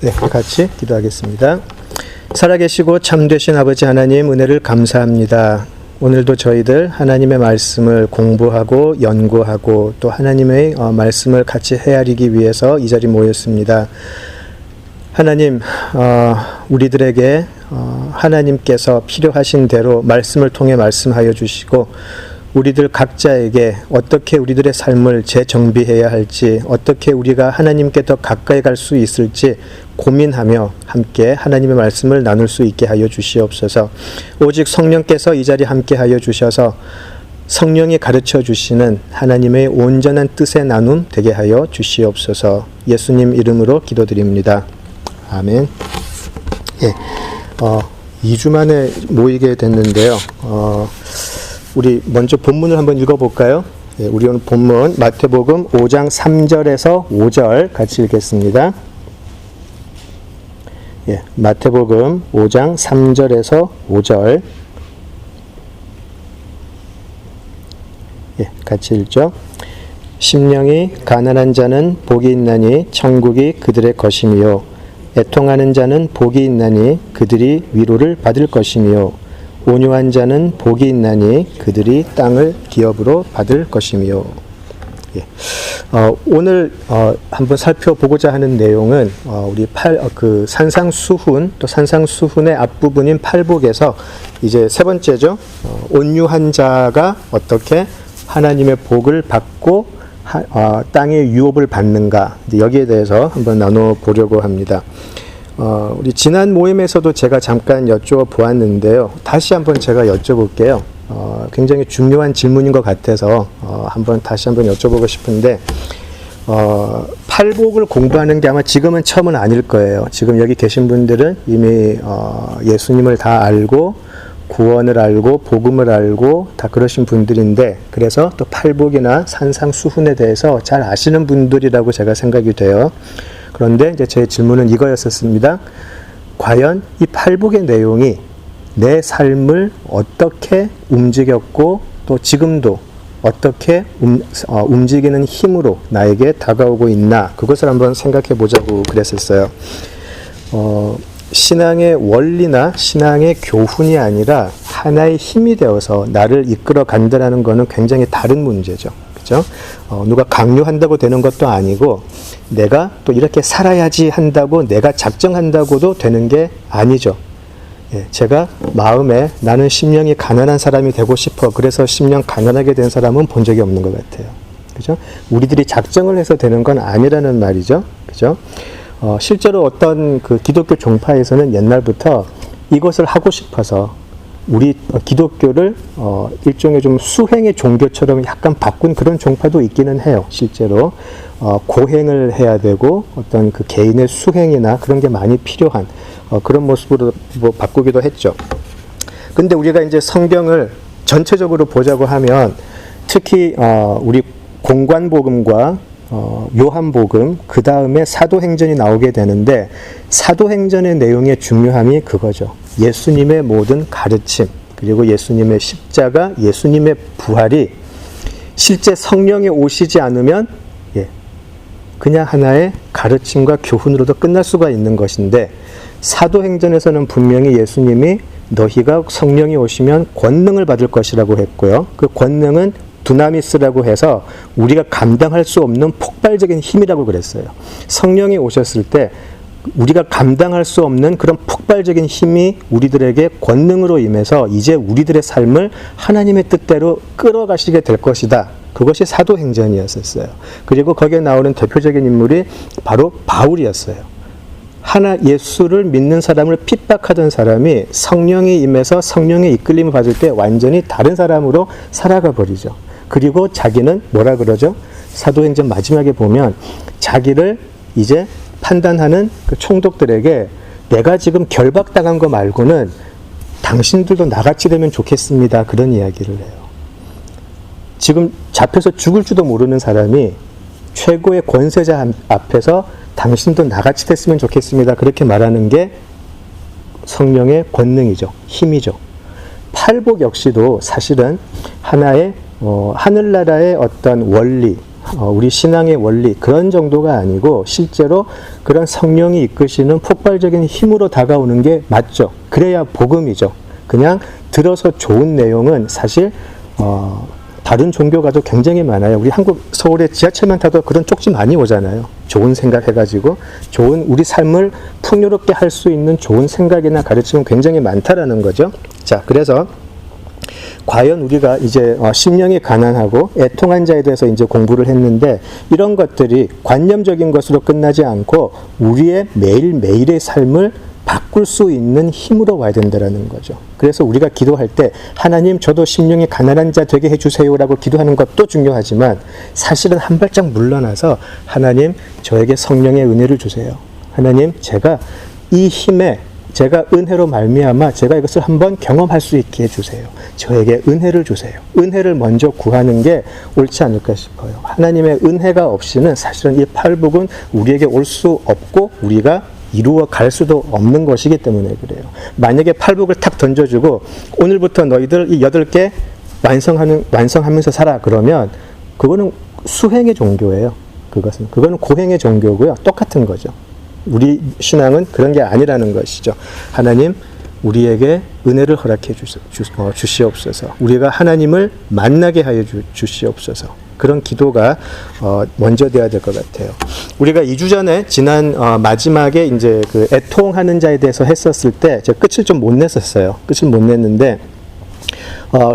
네, 같이 기도하겠습니다. 살아계시고 참되신 아버지 하나님, 은혜를 감사합니다. 오늘도 저희들 하나님의 말씀을 공부하고 연구하고 또 하나님의 말씀을 같이 헤아리기 위해서 이 자리에 모였습니다. 하나님, 우리들에게 하나님께서 필요하신 대로 말씀을 통해 말씀하여 주시고, 우리들 각자에게 어떻게 우리들의 삶을 재정비해야 할지, 어떻게 우리가 하나님께 더 가까이 갈 수 있을지 고민하며 함께 하나님의 말씀을 나눌 수 있게 하여 주시옵소서. 오직 성령께서 이 자리에 함께 하여 주셔서 성령이 가르쳐 주시는 하나님의 온전한 뜻의 나눔 되게 하여 주시옵소서. 예수님 이름으로 기도드립니다. 아멘. 예, 2주 만에 모이게 됐는데요. 우리 먼저 본문을 한번 읽어볼까요? 예, 우리 오늘 본문 마태복음 5장 3절에서 5절 같이 읽겠습니다. 예, 마태복음 5장 3절에서 5절. 예, 같이 읽죠. 심령이 가난한 자는 복이 있나니 천국이 그들의 것이며, 애통하는 자는 복이 있나니 그들이 위로를 받을 것이며, 온유한 자는 복이 있나니 그들이 땅을 기업으로 받을 것이며. 예. 오늘 한번 살펴보고자 하는 내용은 우리 산상수훈, 또 산상수훈의 앞부분인 팔복에서 이제 세 번째죠. 온유한 자가 어떻게 하나님의 복을 받고 땅의 유업을 받는가, 여기에 대해서 한번 나눠보려고 합니다. 우리 지난 모임에서도 제가 잠깐 여쭤보았는데요. 다시 한번 제가 여쭤볼게요. 굉장히 중요한 질문인 것 같아서 다시 한번 여쭤보고 싶은데, 팔복을 공부하는 게 아마 지금은 처음은 아닐 거예요. 지금 여기 계신 분들은 이미 예수님을 다 알고 구원을 알고 복음을 알고 다 그러신 분들인데, 그래서 또 팔복이나 산상수훈에 대해서 잘 아시는 분들이라고 제가 생각이 돼요. 그런데 이제 제 질문은 이거였었습니다. 과연 이 팔복의 내용이 내 삶을 어떻게 움직였고, 또 지금도 어떻게 움직이는 힘으로 나에게 다가오고 있나, 그것을 한번 생각해 보자고 그랬었어요. 신앙의 원리나 신앙의 교훈이 아니라 하나의 힘이 되어서 나를 이끌어 간다는 것은 굉장히 다른 문제죠. 그죠? 누가 강요한다고 되는 것도 아니고, 내가 또 이렇게 살아야지 한다고 내가 작정한다고도 되는 게 아니죠. 예, 제가 마음에 나는 심령이 가난한 사람이 되고 싶어, 그래서 심령 가난하게 된 사람은 본 적이 없는 것 같아요. 그죠? 우리들이 작정을 해서 되는 건 아니라는 말이죠. 그죠? 실제로 어떤 그 기독교 종파에서는 옛날부터 이것을 하고 싶어서 우리 기독교를 일종의 좀 수행의 종교처럼 약간 바꾼 그런 종파도 있기는 해요. 실제로 고행을 해야 되고 어떤 그 개인의 수행이나 그런 게 많이 필요한 그런 모습으로 바꾸기도 했죠. 근데 우리가 이제 성경을 전체적으로 보자고 하면, 특히 우리 공관복음과 요한복음, 그 다음에 사도행전이 나오게 되는데, 사도행전의 내용의 중요함이 그거죠. 예수님의 모든 가르침, 그리고 예수님의 십자가, 예수님의 부활이 실제 성령이 오시지 않으면 그냥 하나의 가르침과 교훈으로도 끝날 수가 있는 것인데, 사도행전에서는 분명히 예수님이 너희가 성령이 오시면 권능을 받을 것이라고 했고요. 그 권능은 두나미스라고 해서 우리가 감당할 수 없는 폭발적인 힘이라고 그랬어요. 성령이 오셨을 때 우리가 감당할 수 없는 그런 폭발적인 힘이 우리들에게 권능으로 임해서 이제 우리들의 삶을 하나님의 뜻대로 끌어가시게 될 것이다. 그것이 사도행전이었었어요. 그리고 거기에 나오는 대표적인 인물이 바로 바울이었어요. 예수를 믿는 사람을 핍박하던 사람이 성령이 임해서 성령의 이끌림을 받을 때 완전히 다른 사람으로 살아가 버리죠. 그리고 자기는 뭐라 그러죠? 사도행전 마지막에 보면 자기를 이제 판단하는 그 총독들에게, 내가 지금 결박당한 거 말고는 당신들도 나같이 되면 좋겠습니다, 그런 이야기를 해요. 지금 잡혀서 죽을지도 모르는 사람이 최고의 권세자 앞에서 당신도 나같이 됐으면 좋겠습니다, 그렇게 말하는 게 성령의 권능이죠. 힘이죠. 팔복 역시도 사실은 하나의 하늘나라의 어떤 원리, 우리 신앙의 원리 그런 정도가 아니고 실제로 그런 성령이 이끄시는 폭발적인 힘으로 다가오는 게 맞죠. 그래야 복음이죠. 그냥 들어서 좋은 내용은 사실 다른 종교가도 굉장히 많아요. 우리 한국 서울에 지하철만 타도 그런 쪽지 많이 오잖아요. 좋은 생각해가지고 좋은 우리 삶을 풍요롭게 할 수 있는 좋은 생각이나 가르침은 굉장히 많다라는 거죠. 자, 그래서 과연 우리가 이제 심령이 가난하고 애통한 자에 대해서 이제 공부를 했는데 이런 것들이 관념적인 것으로 끝나지 않고 우리의 매일매일의 삶을 바꿀 수 있는 힘으로 와야 된다는 거죠. 그래서 우리가 기도할 때 하나님 저도 심령이 가난한 자 되게 해주세요라고 기도하는 것도 중요하지만 사실은 한 발짝 물러나서 하나님 저에게 성령의 은혜를 주세요. 하나님 제가 이 힘에 제가 은혜로 말미암아 제가 이것을 한번 경험할 수 있게 해주세요. 저에게 은혜를 주세요. 은혜를 먼저 구하는 게 옳지 않을까 싶어요. 하나님의 은혜가 없이는 사실은 이 팔복은 우리에게 올 수 없고 우리가 이루어 갈 수도 없는 것이기 때문에 그래요. 만약에 팔복을 탁 던져주고 오늘부터 너희들 이 8개 완성하면서 살아 그러면 그거는 수행의 종교예요. 그거는 고행의 종교고요. 똑같은 거죠. 우리 신앙은 그런 게 아니라는 것이죠. 하나님 우리에게 은혜를 허락해 주시옵소서. 우리가 하나님을 만나게 하여 주시옵소서. 그런 기도가 먼저 돼야 될 것 같아요. 우리가 2주 전에 지난 마지막에 이제 그 애통하는 자에 대해서 했었을 때 제가 끝을 좀 못 냈었어요. 끝을 못 냈는데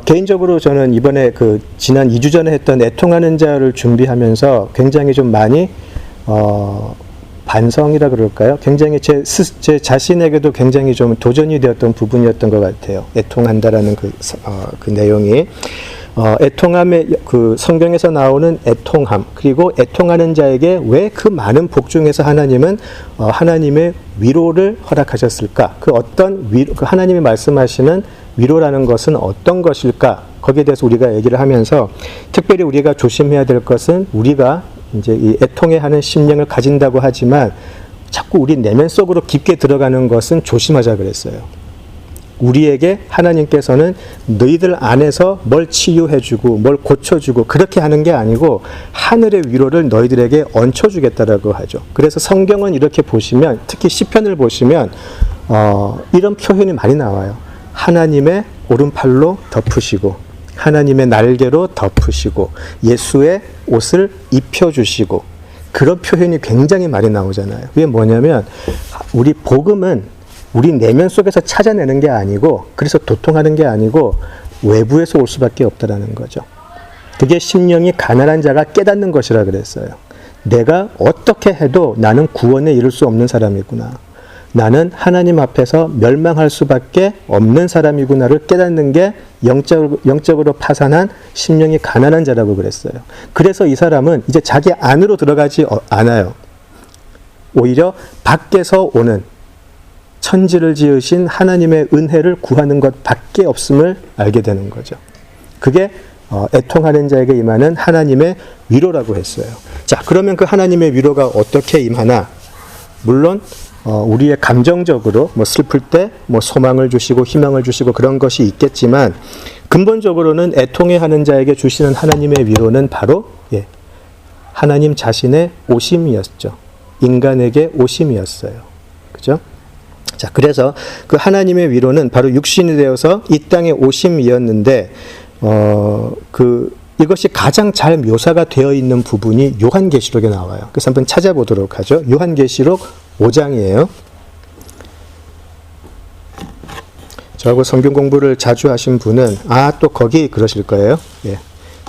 개인적으로 저는 이번에 그 지난 2주 전에 했던 애통하는 자를 준비하면서 굉장히 좀 많이 반성이라 그럴까요? 굉장히 제 자신에게도 굉장히 좀 도전이 되었던 부분이었던 것 같아요. 애통한다라는 그 내용이. 애통함의 그 성경에서 나오는 애통함 그리고 애통하는 자에게 왜 그 많은 복 중에서 하나님은 하나님의 위로를 허락하셨을까? 그 어떤 그 하나님이 말씀하시는 위로라는 것은 어떤 것일까? 거기에 대해서 우리가 얘기를 하면서 특별히 우리가 조심해야 될 것은 우리가 이제 이 애통해하는 심령을 가진다고 하지만 자꾸 우리 내면 속으로 깊게 들어가는 것은 조심하자 그랬어요. 우리에게 하나님께서는 너희들 안에서 뭘 치유해주고 뭘 고쳐주고 그렇게 하는 게 아니고 하늘의 위로를 너희들에게 얹혀주겠다라고 하죠. 그래서 성경은 이렇게 보시면 특히 시편을 보시면 이런 표현이 많이 나와요. 하나님의 오른팔로 덮으시고 하나님의 날개로 덮으시고 예수의 옷을 입혀주시고 그런 표현이 굉장히 많이 나오잖아요. 그게 뭐냐면 우리 복음은 우리 내면 속에서 찾아내는 게 아니고 그래서 도통하는 게 아니고 외부에서 올 수밖에 없다라는 거죠. 그게 심령이 가난한 자가 깨닫는 것이라 그랬어요. 내가 어떻게 해도 나는 구원에 이를 수 없는 사람이구나. 나는 하나님 앞에서 멸망할 수밖에 없는 사람이구나를 깨닫는 게 영적으로 파산한 심령이 가난한 자라고 그랬어요. 그래서 이 사람은 이제 자기 안으로 들어가지 않아요. 오히려 밖에서 오는 천지를 지으신 하나님의 은혜를 구하는 것밖에 없음을 알게 되는 거죠. 그게 애통하는 자에게 임하는 하나님의 위로라고 했어요. 자, 그러면 그 하나님의 위로가 어떻게 임하나? 물론 우리의 감정적으로 뭐 슬플 때 뭐 소망을 주시고 희망을 주시고 그런 것이 있겠지만 근본적으로는 애통해하는 자에게 주시는 하나님의 위로는 바로 하나님 자신의 오심이었죠. 인간에게 오심이었어요. 그죠? 자, 그래서 그 하나님의 위로는 바로 육신이 되어서 이 땅에 오심이었는데 이것이 가장 잘 묘사가 되어 있는 부분이 요한계시록에 나와요. 그래서 한번 찾아보도록 하죠. 요한계시록 5장이에요. 저하고 성경 공부를 자주 하신 분은 또 거기 그러실 거예요.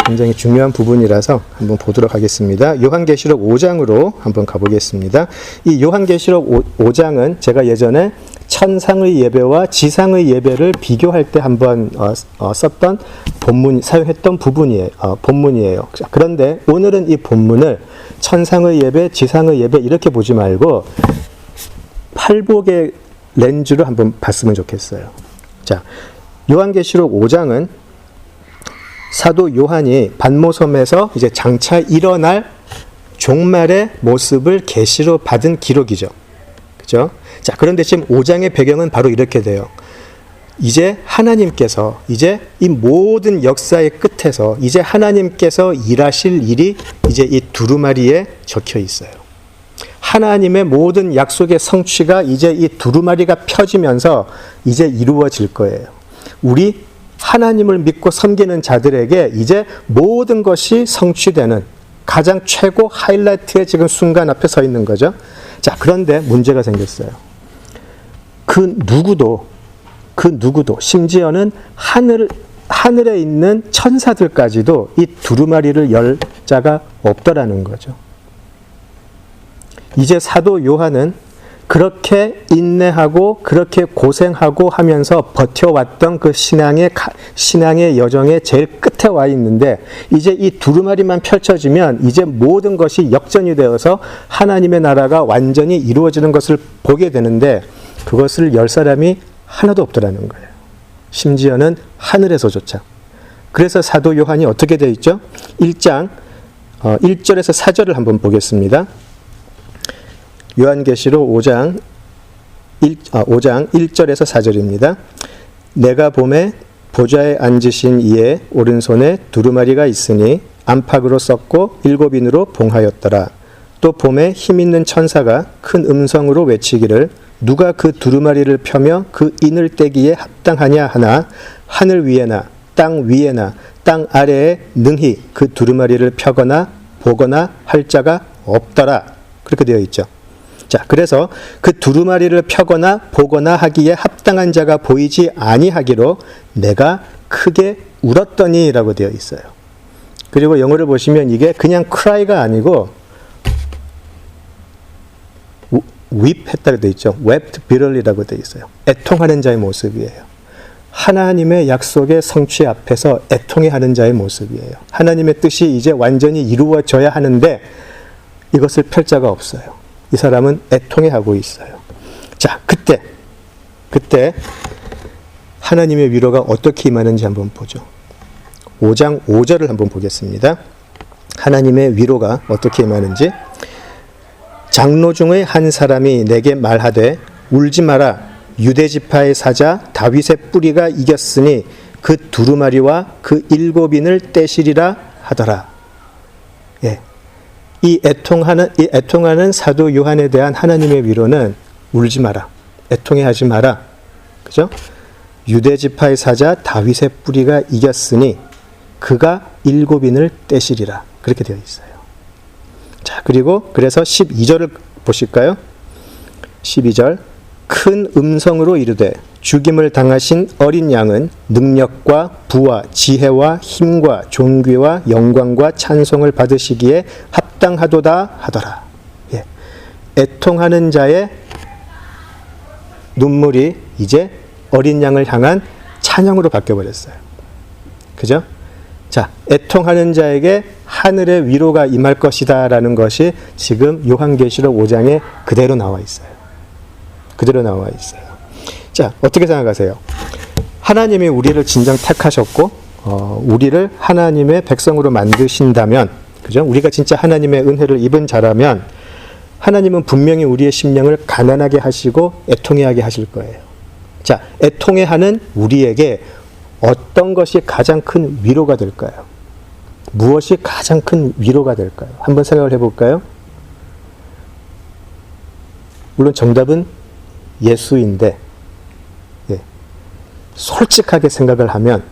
굉장히 중요한 부분이라서 한번 보도록 하겠습니다. 요한계시록 5장으로 한번 가보겠습니다. 이 요한계시록 5장은 제가 예전에 천상의 예배와 지상의 예배를 비교할 때 한번 썼던 사용했던 본문이에요. 그런데 오늘은 이 본문을 천상의 예배, 지상의 예배 이렇게 보지 말고 팔복의 렌즈로 한번 봤으면 좋겠어요. 자, 요한계시록 5장은 사도 요한이 반모섬에서 이제 장차 일어날 종말의 모습을 계시로 받은 기록이죠. 그죠? 자, 그런데 지금 5장의 배경은 바로 이렇게 돼요. 이제 하나님께서 이제 이 모든 역사의 끝에서 이제 하나님께서 일하실 일이 이제 이 두루마리에 적혀 있어요. 하나님의 모든 약속의 성취가 이제 이 두루마리가 펴지면서 이제 이루어질 거예요. 우리 하나님을 믿고 섬기는 자들에게 이제 모든 것이 성취되는 가장 최고 하이라이트의 지금 순간 앞에 서 있는 거죠. 자, 그런데 문제가 생겼어요. 그 누구도 심지어는 하늘에 있는 천사들까지도 이 두루마리를 열 자가 없더라는 거죠. 이제 사도 요한은 그렇게 인내하고 그렇게 고생하고 하면서 버텨왔던 그 신앙의 여정의 제일 끝에 와 있는데 이제 이 두루마리만 펼쳐지면 이제 모든 것이 역전이 되어서 하나님의 나라가 완전히 이루어지는 것을 보게 되는데 그것을 열 사람이 하나도 없더라는 거예요. 심지어는 하늘에서조차. 그래서 사도 요한이 어떻게 되어 있죠? 1장 1절에서 4절을 한번 보겠습니다. 요한계시록 5장 1절에서 4절입니다. 내가 봄에 보좌에 앉으신 이의 오른손에 두루마리가 있으니 안팎으로 썩고 7인으로 봉하였더라. 또 봄에 힘있는 천사가 큰 음성으로 외치기를 누가 그 두루마리를 펴며 그 인을 떼기에 합당하냐 하나 하늘 위에나 땅 위에나 땅 아래에 능히 그 두루마리를 펴거나 보거나 할 자가 없더라. 그렇게 되어 있죠. 자, 그래서 그 두루마리를 펴거나 보거나 하기에 합당한 자가 보이지 아니하기로 내가 크게 울었더니 라고 되어 있어요. 그리고 영어를 보시면 이게 그냥 cry가 아니고 weep 했다고 되어 있죠. wept bitterly라고 되어 있어요. 애통하는 자의 모습이에요. 하나님의 약속의 성취 앞에서 애통해하는 자의 모습이에요. 하나님의 뜻이 이제 완전히 이루어져야 하는데 이것을 펼 자가 없어요. 이 사람은 애통해하고 있어요. 자, 그때 하나님의 위로가 어떻게 임하는지 한번 보죠. 5장 5절을 한번 보겠습니다. 하나님의 위로가 어떻게 임하는지. 장로 중의 한 사람이 내게 말하되 울지 마라. 유대지파의 사자 다윗의 뿌리가 이겼으니 그 두루마리와 그 7인을 떼시리라 하더라. 예. 이 애통하는 사도 요한에 대한 하나님의 위로는 울지 마라. 애통해하지 마라. 그죠? 유대지파의 사자 다윗의 뿌리가 이겼으니 그가 7인을 떼시리라. 그렇게 되어 있어요. 자, 그래서 12절을 보실까요? 12절. 큰 음성으로 이르되 죽임을 당하신 어린 양은 능력과 부와 지혜와 힘과 존귀와 영광과 찬송을 받으시기에 합당하도다 하더라. 예. 애통하는 자의 눈물이 이제 어린 양을 향한 찬양으로 바뀌어버렸어요. 그죠? 자, 애통하는 자에게 하늘의 위로가 임할 것이다 라는 것이 지금 요한계시록 5장에 그대로 나와 있어요. 그대로 나와 있어요. 자, 어떻게 생각하세요? 하나님이 우리를 진정 택하셨고 우리를 하나님의 백성으로 만드신다면, 그죠? 우리가 진짜 하나님의 은혜를 입은 자라면 하나님은 분명히 우리의 심령을 가난하게 하시고 애통해하게 하실 거예요. 자, 애통해하는 우리에게 어떤 것이 가장 큰 위로가 될까요? 무엇이 가장 큰 위로가 될까요? 한번 생각을 해볼까요? 물론 정답은 예수인데, 예, 솔직하게 생각을 하면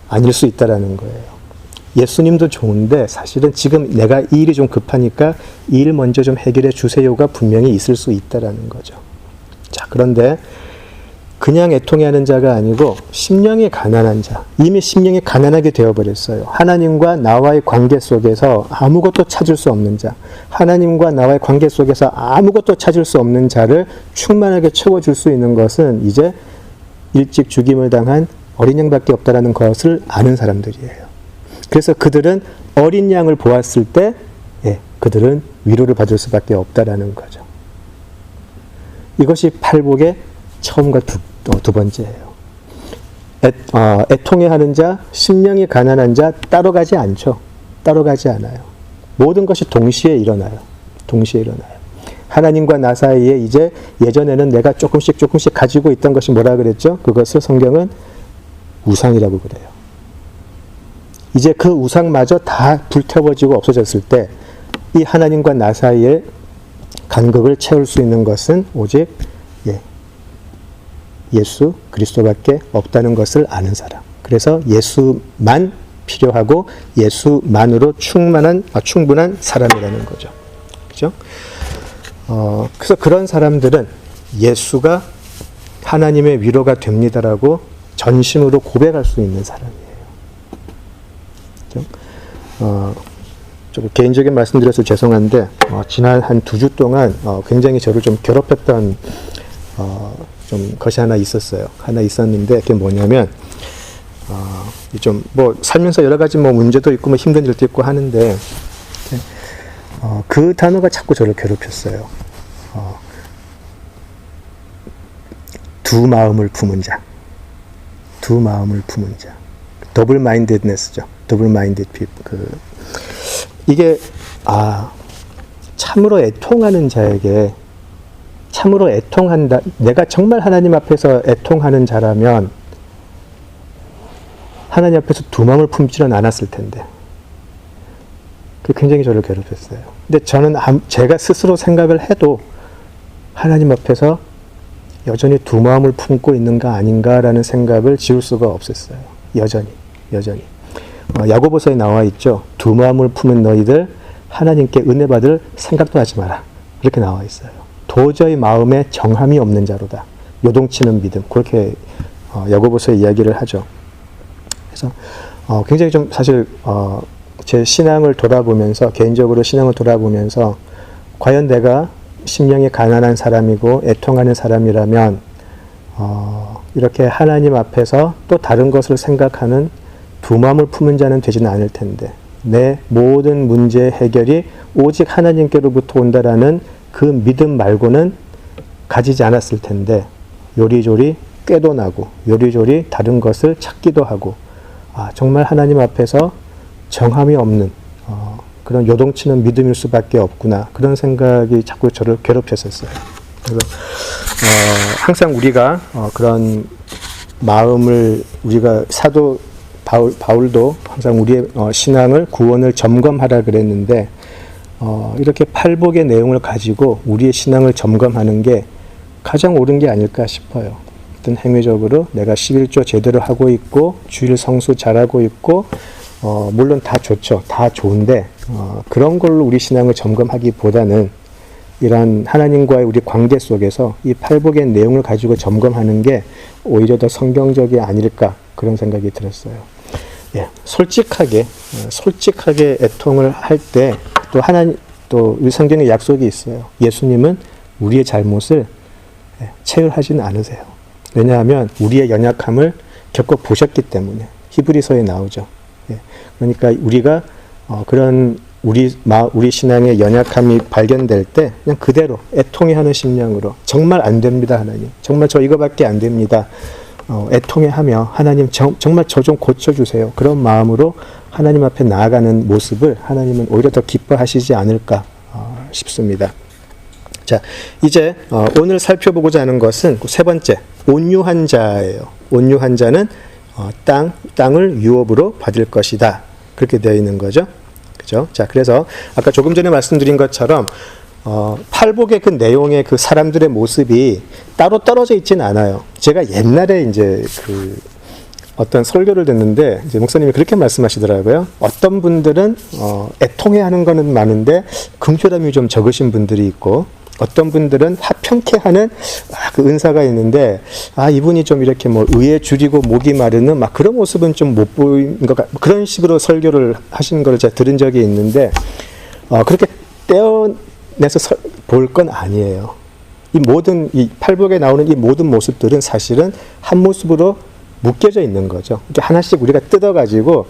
아닐 수 있다라는 거예요. 예수님도 좋은데 사실은 지금 내가 이 일이 좀 급하니까 이 일 먼저 좀 해결해 주세요가 분명히 있을 수 있다라는 거죠. 자, 그런데 그냥 애통해하는 자가 아니고 심령이 가난한 자, 이미 심령이 가난하게 되어버렸어요. 하나님과 나와의 관계 속에서 아무것도 찾을 수 없는 자, 하나님과 나와의 관계 속에서 아무것도 찾을 수 없는 자를 충만하게 채워줄 수 있는 것은 이제 일찍 죽임을 당한 어린 양밖에 없다라는 것을 아는 사람들이에요. 그래서 그들은 어린 양을 보았을 때 그들은 위로를 받을 수밖에 없다라는 거죠. 이것이 팔복의 처음과 두 번째예요. 애통해하는 자, 심령이 가난한 자 따로 가지 않죠. 따로 가지 않아요. 모든 것이 동시에 일어나요. 동시에 일어나요. 하나님과 나 사이에 이제 예전에는 내가 조금씩 가지고 있던 것이 뭐라 그랬죠? 그것을 성경은 우상이라고 그래요. 이제 그 우상마저 다 불태워지고 없어졌을 때 이 하나님과 나 사이에 간극을 채울 수 있는 것은 오직 예수 그리스도밖에 없다는 것을 아는 사람. 그래서 예수만 필요하고 예수만으로 충분한 사람이라는 거죠. 그죠? 그래서 그런 사람들은 예수가 하나님의 위로가 됩니다라고 전심으로 고백할 수 있는 사람이에요. 그죠? 좀 개인적인 말씀드려서 죄송한데, 지난 한 2주 동안 굉장히 저를 좀 괴롭혔던 좀 것이 하나 있었는데, 그게 뭐냐면, 좀 뭐 살면서 여러 가지 뭐 문제도 있고 뭐 힘든 일도 있고 하는데, 그 단어가 자꾸 저를 괴롭혔어요. 두 마음을 품은 자. 더블 마인드네스죠. 더블 마인드 people. 이게 참으로 애통하는 자에게 참으로 애통한다. 내가 정말 하나님 앞에서 애통하는 자라면 하나님 앞에서 두 마음을 품지는 않았을 텐데. 그게 굉장히 저를 괴롭혔어요. 근데 저는 제가 스스로 생각을 해도 하나님 앞에서 여전히 두 마음을 품고 있는가 아닌가라는 생각을 지울 수가 없었어요. 여전히. 야고보서에 나와 있죠. 두 마음을 품은 너희들 하나님께 은혜 받을 생각도 하지 마라. 이렇게 나와 있어요. 도저히 마음에 정함이 없는 자로다. 요동치는 믿음. 그렇게 야고보서에 이야기를 하죠. 그래서 굉장히 좀 사실 제 신앙을 돌아보면서 개인적으로 신앙을 돌아보면서 과연 내가 심령이 가난한 사람이고 애통하는 사람이라면 이렇게 하나님 앞에서 또 다른 것을 생각하는 두 마음을 품은 자는 되지는 않을 텐데 내 모든 문제 해결이 오직 하나님께로부터 온다라는 그 믿음 말고는 가지지 않았을 텐데 요리조리 꾀도 나고 요리조리 다른 것을 찾기도 하고 정말 하나님 앞에서 정함이 없는 그런 요동치는 믿음일 수밖에 없구나 그런 생각이 자꾸 저를 괴롭혔었어요. 그래서 항상 우리가 그런 마음을 우리가 사도 바울도 항상 우리의 신앙을 구원을 점검하라 그랬는데 이렇게 팔복의 내용을 가지고 우리의 신앙을 점검하는 게 가장 옳은 게 아닐까 싶어요. 어떤 행위적으로 내가 11조 제대로 하고 있고 주일 성수 잘하고 있고 물론 다 좋죠. 다 좋은데 그런 걸로 우리 신앙을 점검하기보다는 이런 하나님과의 우리 관계 속에서 이 팔복의 내용을 가지고 점검하는 게 오히려 더 성경적이 아닐까 그런 생각이 들었어요. 솔직하게 애통을 할 때 또 우리 성경에 약속이 있어요. 예수님은 우리의 잘못을 체휼하지는 않으세요. 왜냐하면 우리의 연약함을 겪어 보셨기 때문에 히브리서에 나오죠. 그러니까 우리가 그런 우리 신앙의 연약함이 발견될 때 그냥 그대로 애통해하는 심령으로 정말 안 됩니다 하나님. 정말 저 이거밖에 안 됩니다. 애통해하며 하나님 정말 저 좀 고쳐주세요. 그런 마음으로 하나님 앞에 나아가는 모습을 하나님은 오히려 더 기뻐하시지 않을까 싶습니다. 자, 이제 오늘 살펴보고자 하는 것은 세 번째 온유한 자예요. 온유한 자는 땅을 유업으로 받을 것이다. 그렇게 되어 있는 거죠. 그죠? 자, 그래서 아까 조금 전에 말씀드린 것처럼 팔복의 그 내용의 그 사람들의 모습이 따로 떨어져 있지는 않아요. 제가 옛날에 이제 어떤 설교를 듣는데 이제 목사님이 그렇게 말씀하시더라고요. 어떤 분들은 애통해하는 거는 많은데 긍휼함이 좀 적으신 분들이 있고 어떤 분들은 화평케하는 그 은사가 있는데 이분이 좀 이렇게 뭐 의에 줄이고 목이 마르는 막 그런 모습은 좀 못 보인 것 같 그런 식으로 설교를 하신 걸 제가 들은 적이 있는데 그렇게 떼어내서 볼 건 아니에요. 이 팔복에 나오는 이 모든 모습들은 사실은 한 모습으로 묶여져 있는 거죠. 이렇게 하나씩 우리가 뜯어가지고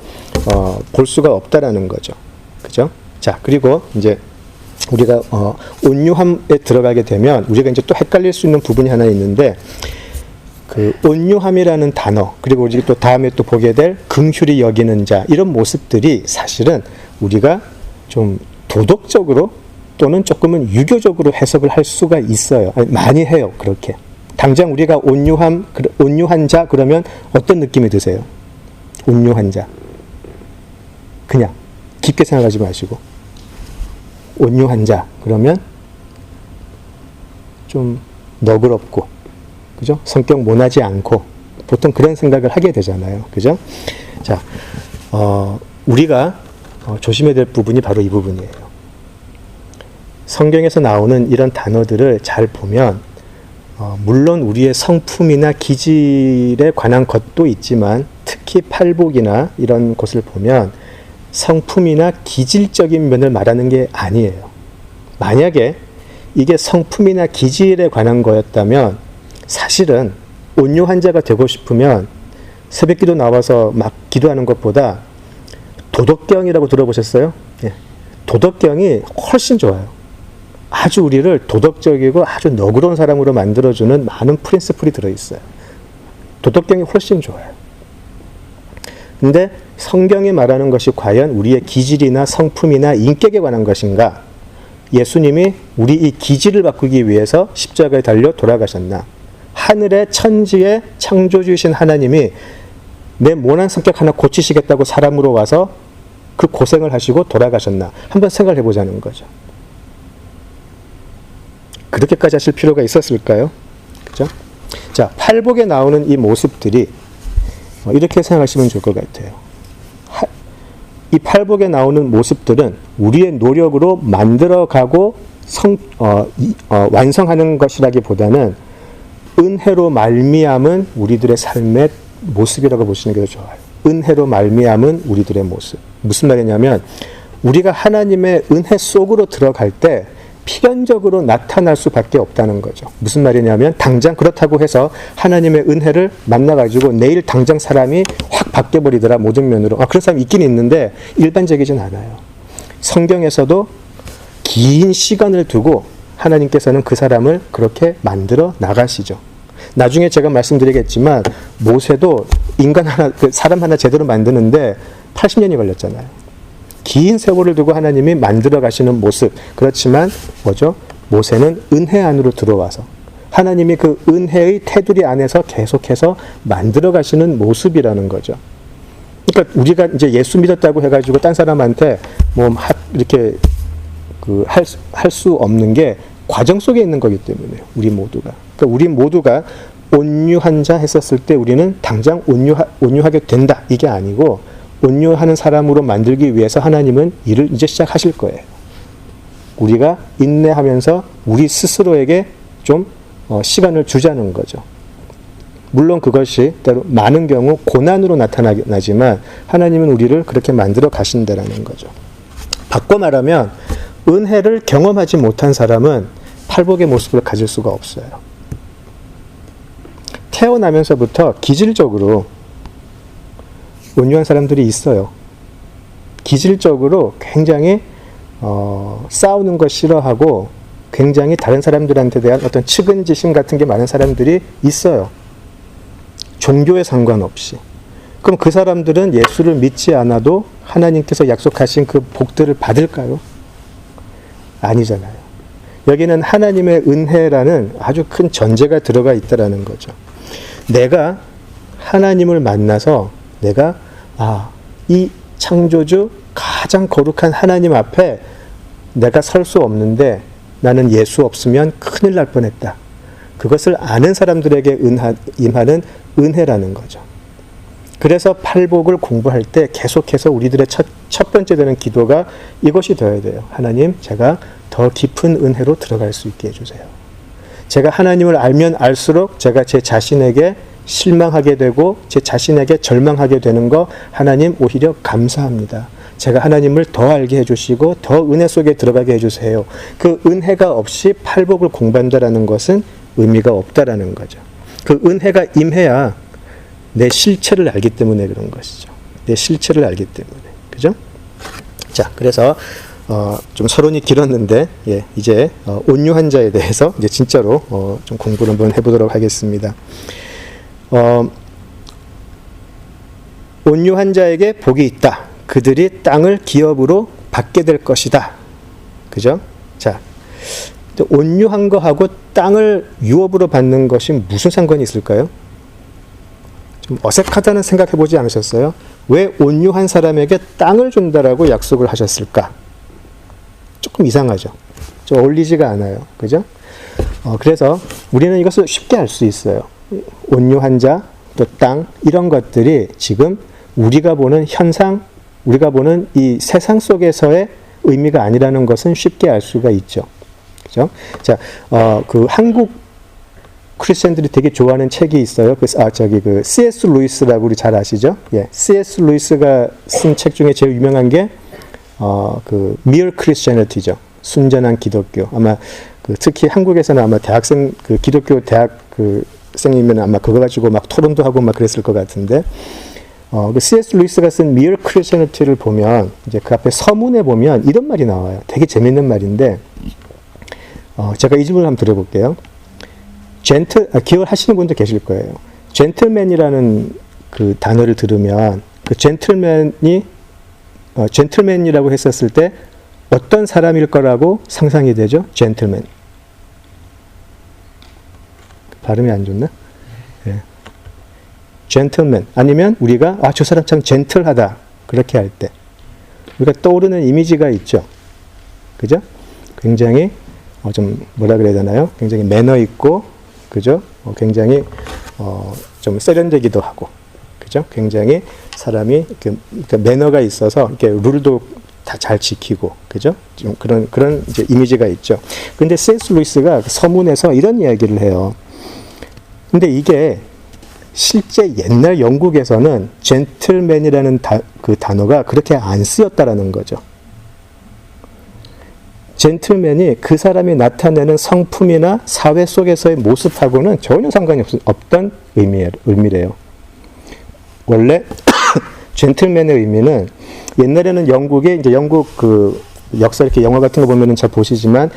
볼 수가 없다라는 거죠. 그죠? 자, 그리고 이제 우리가 온유함에 들어가게 되면 우리가 이제 또 헷갈릴 수 있는 부분이 하나 있는데 그 온유함이라는 단어 그리고 우리 또 다음에 또 보게 될 긍휼히 여기는 자 이런 모습들이 사실은 우리가 좀 도덕적으로 또는 조금은 유교적으로 해석을 할 수가 있어요. 아니, 많이 해요. 그렇게. 당장 우리가 온유한 자 그러면 어떤 느낌이 드세요? 온유한 자. 그냥 깊게 생각하지 마시고 온유한 자 그러면 좀 너그럽고, 그죠? 성격 모나지 않고 보통 그런 생각을 하게 되잖아요. 그죠? 자, 우리가 조심해야 될 부분이 바로 이 부분이에요. 성경에서 나오는 이런 단어들을 잘 보면 물론 우리의 성품이나 기질에 관한 것도 있지만 특히 팔복이나 이런 것을 보면 성품이나 기질적인 면을 말하는 게 아니에요. 만약에 이게 성품이나 기질에 관한 거였다면 사실은 온유한 자가 되고 싶으면 새벽기도 나와서 막 기도하는 것보다 도덕경이라고 들어보셨어요? 예. 도덕경이 훨씬 좋아요. 아주 우리를 도덕적이고 아주 너그러운 사람으로 만들어주는 많은 프린시플이 들어있어요. 도덕경이 훨씬 좋아요. 근데 성경이 말하는 것이 과연 우리의 기질이나 성품이나 인격에 관한 것인가? 예수님이 우리 이 기질을 바꾸기 위해서 십자가에 달려 돌아가셨나? 하늘의 천지의 창조주이신 하나님이 내 모난 성격 하나 고치시겠다고 사람으로 와서 그 고생을 하시고 돌아가셨나? 한번 생각해 보자는 거죠. 그렇게까지 하실 필요가 있었을까요? 그죠? 자, 팔복에 나오는 이 모습들이 이렇게 생각하시면 좋을 것 같아요. 이 팔복에 나오는 모습들은 우리의 노력으로 만들어가고 완성하는 것이라기보다는 은혜로 말미암은 우리들의 삶의 모습이라고 보시는 게 더 좋아요. 은혜로 말미암은 우리들의 모습. 무슨 말이냐면 우리가 하나님의 은혜 속으로 들어갈 때 필연적으로 나타날 수밖에 없다는 거죠. 무슨 말이냐면 당장 그렇다고 해서 하나님의 은혜를 만나가지고 내일 당장 사람이 확 바뀌어버리더라 모든 면으로. 그런 사람이 있긴 있는데 일반적이진 않아요. 성경에서도 긴 시간을 두고 하나님께서는 그 사람을 그렇게 만들어 나가시죠. 나중에 제가 말씀드리겠지만 모세도 사람 하나 제대로 만드는데 80년이 걸렸잖아요. 긴 세월을 두고 하나님이 만들어 가시는 모습. 그렇지만 뭐죠? 모세는 은혜 안으로 들어와서 하나님이 그 은혜의 테두리 안에서 계속해서 만들어 가시는 모습이라는 거죠. 그러니까 우리가 이제 예수 믿었다고 해가지고 딴 사람한테 뭐 이렇게 할 수 없는 게 과정 속에 있는 거기 때문에요. 우리 모두가. 그러니까 우리 모두가 온유한 자 했었을 때 우리는 당장 온유하게 된다. 이게 아니고 온유하는 사람으로 만들기 위해서 하나님은 일을 이제 시작하실 거예요. 우리가 인내하면서 우리 스스로에게 좀 시간을 주자는 거죠. 물론 그것이 때로 많은 경우 고난으로 나타나지만 하나님은 우리를 그렇게 만들어 가신다라는 거죠. 바꿔 말하면 은혜를 경험하지 못한 사람은 팔복의 모습을 가질 수가 없어요. 태어나면서부터 기질적으로 온유한 사람들이 있어요. 기질적으로 굉장히 싸우는 거 싫어하고 굉장히 다른 사람들한테 대한 어떤 측은지심 같은 게 많은 사람들이 있어요. 종교에 상관없이. 그럼 그 사람들은 예수를 믿지 않아도 하나님께서 약속하신 그 복들을 받을까요? 아니잖아요. 여기는 하나님의 은혜라는 아주 큰 전제가 들어가 있다라는 거죠. 내가 하나님을 만나서 내가 이 창조주 가장 거룩한 하나님 앞에 내가 설 수 없는데 나는 예수 없으면 큰일 날 뻔했다. 그것을 아는 사람들에게 임하는 은혜라는 거죠. 그래서 팔복을 공부할 때 계속해서 우리들의 첫 번째 되는 기도가 이것이 되어야 돼요. 하나님, 제가 더 깊은 은혜로 들어갈 수 있게 해주세요. 제가 하나님을 알면 알수록 제가 제 자신에게 실망하게 되고 제 자신에게 절망하게 되는 거 하나님 오히려 감사합니다. 제가 하나님을 더 알게 해주시고 더 은혜 속에 들어가게 해주세요. 그 은혜가 없이 팔복을 공부한다라는 것은 의미가 없다라는 거죠. 그 은혜가 임해야 내 실체를 알기 때문에 그런 것이죠. 내 실체를 알기 때문에. 그죠? 자, 그래서 좀 서론이 길었는데 이제 온유한 자에 대해서 이제 진짜로 좀 공부를 한번 해보도록 하겠습니다. 온유한 자에게 복이 있다. 그들이 땅을 기업으로 받게 될 것이다. 그죠? 자, 온유한 거하고 땅을 유업으로 받는 것이 무슨 상관이 있을까요? 좀 어색하다는 생각해 보지 않으셨어요? 왜 온유한 사람에게 땅을 준다라고 약속을 하셨을까? 조금 이상하죠. 좀 어울리지가 않아요. 그죠? 그래서 우리는 이것을 쉽게 알 수 있어요. 온유한 자, 또 땅, 이런 것들이 지금 우리가 보는 현상, 우리가 보는 이 세상 속에서의 의미가 아니라는 것은 쉽게 알 수가 있죠. 그죠? 자, 그 한국 크리스천들이 되게 좋아하는 책이 있어요. 그 C.S. 루이스라고 우리 잘 아시죠? 예. C.S. 루이스가 쓴 책 중에 제일 유명한 게, Mere Christianity죠. 순전한 기독교. 아마, 특히 한국에서는 아마 대학생, 기독교 대학 생이면 아마 그거 가지고 막 토론도 하고 막 그랬을 것 같은데, 그 C.S. 루이스가 쓴 Mere Christianity를 보면, 이제 그 앞에 서문에 보면 이런 말이 나와요. 되게 재밌는 말인데, 제가 이 질문을 한번 드려볼게요. 기억을 하시는 분도 계실 거예요. 젠틀맨이라는 그 단어를 들으면, 그 젠틀맨이라고 했었을 때 어떤 사람일 거라고 상상이 되죠? 젠틀맨. 발음이 안 좋나? 예. 젠틀맨. 아니면 우리가, 저 사람 참 젠틀하다. 그렇게 할 때. 우리가 떠오르는 이미지가 있죠. 그죠? 굉장히, 좀, 뭐라 그래야 되나요? 굉장히 매너 있고, 그죠? 굉장히, 좀 세련되기도 하고. 그죠? 굉장히 사람이, 이렇게 매너가 있어서, 이렇게 룰도 다 잘 지키고, 그죠? 좀 그런 이제 이미지가 있죠. 근데 C.S. 루이스가 서문에서 이런 이야기를 해요. 근데 이게 실제 옛날 영국에서는 젠틀맨이라는 그 단어가 그렇게 안 쓰였다라는 거죠. 젠틀맨이 그 사람이 나타내는 성품이나 사회 속에서의 모습하고는 전혀 상관이 없던 의미래요. 원래 젠틀맨의 의미는 옛날에는 영국에 이제 영국 그 역사 이렇게 영화 같은 거 보면은 잘 보시지만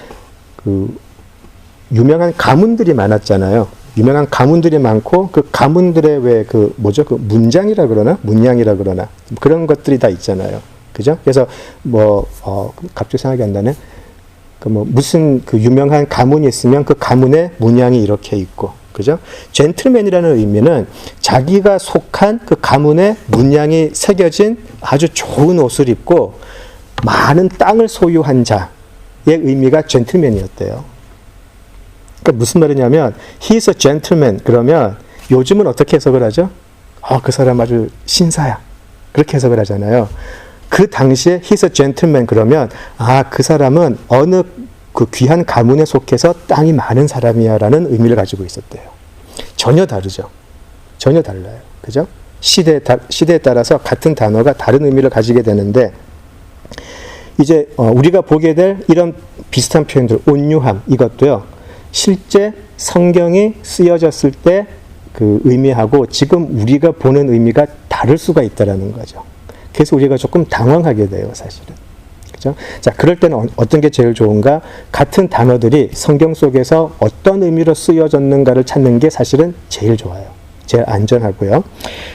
그 유명한 가문들이 많았잖아요. 유명한 가문들이 많고 그 가문들의 왜 그 뭐죠? 그 문장이라 그러나 문양이라 그러나 그런 것들이 다 있잖아요. 그죠? 그래서 뭐 갑자기 생각이 안 나네. 그 뭐 무슨 그 유명한 가문이 있으면 그 가문의 문양이 이렇게 있고, 그죠? 젠틀맨이라는 의미는 자기가 속한 그 가문의 문양이 새겨진 아주 좋은 옷을 입고 많은 땅을 소유한 자의 의미가 젠틀맨이었대요. 그러니까 무슨 말이냐면 he's a gentleman 그러면 요즘은 어떻게 해석을 하죠? 그 사람 아주 신사야. 그렇게 해석을 하잖아요. 그 당시에 he's a gentleman 그러면 그 사람은 어느 그 귀한 가문에 속해서 땅이 많은 사람이야라는 의미를 가지고 있었대요. 전혀 다르죠. 전혀 달라요. 그죠? 시대에 따라서 같은 단어가 다른 의미를 가지게 되는데 이제 우리가 보게 될 이런 비슷한 표현들 온유함 이것도요. 실제 성경이 쓰여졌을 때 그 의미하고 지금 우리가 보는 의미가 다를 수가 있다라는 거죠. 그래서 우리가 조금 당황하게 돼요, 사실은. 그죠? 자, 그럴 때는 어떤 게 제일 좋은가? 같은 단어들이 성경 속에서 어떤 의미로 쓰여졌는가를 찾는 게 사실은 제일 좋아요. 제일 안전하고요.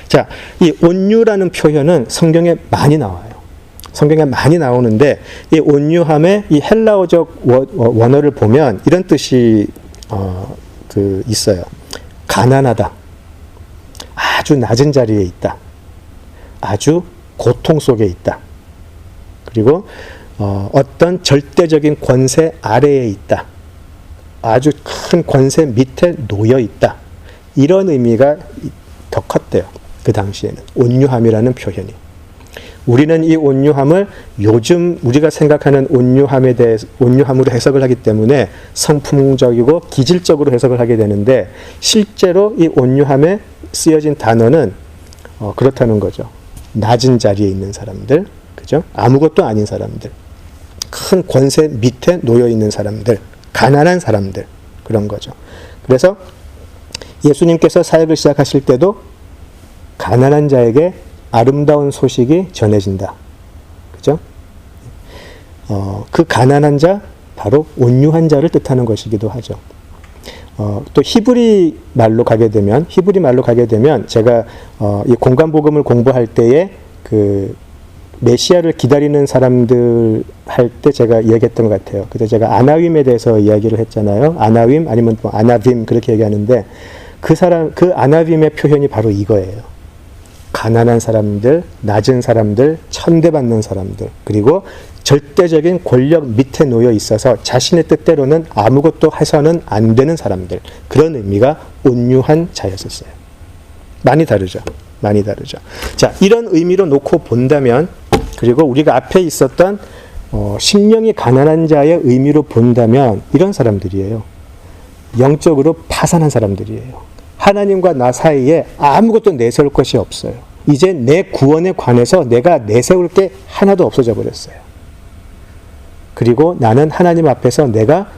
자, 이 온유라는 표현은 성경에 많이 나와요. 성경에 많이 나오는데 이 온유함의 이 헬라어적 원어를 보면 이런 뜻이 있어요. 가난하다. 아주 낮은 자리에 있다. 아주 고통 속에 있다. 그리고 어떤 절대적인 권세 아래에 있다. 아주 큰 권세 밑에 놓여 있다. 이런 의미가 더 컸대요. 그 당시에는 온유함이라는 표현이. 우리는 이 온유함을 요즘 우리가 생각하는 온유함으로 해석을 하기 때문에 성품적이고 기질적으로 해석을 하게 되는데 실제로 이 온유함에 쓰여진 단어는 그렇다는 거죠. 낮은 자리에 있는 사람들, 그죠? 아무것도 아닌 사람들, 큰 권세 밑에 놓여 있는 사람들, 가난한 사람들 그런 거죠. 그래서 예수님께서 사역을 시작하실 때도 가난한 자에게 아름다운 소식이 전해진다. 그죠? 그 가난한 자, 바로 온유한 자를 뜻하는 것이기도 하죠. 또 히브리 말로 가게 되면 제가 이 공간복음을 공부할 때에 그 메시아를 기다리는 사람들 할 때 제가 이야기했던 것 같아요. 그래서 제가 아나윈에 대해서 이야기를 했잖아요. 아나윈 아니면 뭐 아나빔 그렇게 얘기하는데 그 아나빔의 표현이 바로 이거예요. 가난한 사람들, 낮은 사람들, 천대받는 사람들, 그리고 절대적인 권력 밑에 놓여 있어서 자신의 뜻대로는 아무것도 해서는 안 되는 사람들. 그런 의미가 온유한 자였었어요. 많이 다르죠. 많이 다르죠. 자, 이런 의미로 놓고 본다면, 그리고 우리가 앞에 있었던 심령이 가난한 자의 의미로 본다면 이런 사람들이에요. 영적으로 파산한 사람들이에요. 하나님과 나 사이에 아무것도 내세울 것이 없어요. 이제 내 구원에 관해서 내가 내세울 게 하나도 없어져 버렸어요. 그리고 나는 하나님 앞에서 내가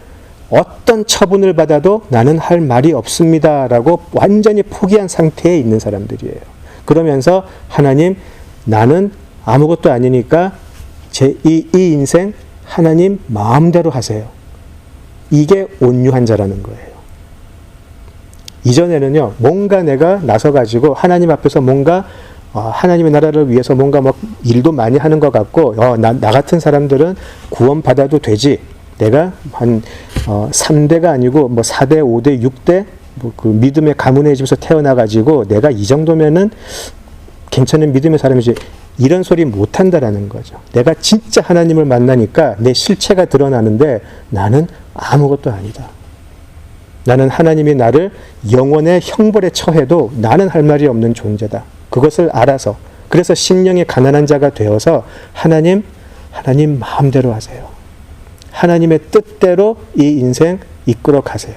어떤 처분을 받아도 나는 할 말이 없습니다라고 완전히 포기한 상태에 있는 사람들이에요. 그러면서 하나님, 나는 아무것도 아니니까 이 인생 하나님 마음대로 하세요. 이게 온유한 자라는 거예요. 이전에는요, 뭔가 내가 나서가지고 하나님 앞에서 뭔가 하나님의 나라를 위해서 뭔가 막 일도 많이 하는 것 같고, 나 같은 사람들은 구원받아도 되지. 내가 한 3대가 아니고 뭐 4대, 5대, 6대 뭐 그 믿음의 가문의 집에서 태어나가지고 내가 이 정도면은 괜찮은 믿음의 사람이지. 이런 소리 못한다라는 거죠. 내가 진짜 하나님을 만나니까 내 실체가 드러나는데 나는 아무것도 아니다. 나는 하나님이 나를 영원의 형벌에 처해도 나는 할 말이 없는 존재다. 그것을 알아서, 그래서 심령이 가난한 자가 되어서 하나님 마음대로 하세요. 하나님의 뜻대로 이 인생 이끌어 가세요.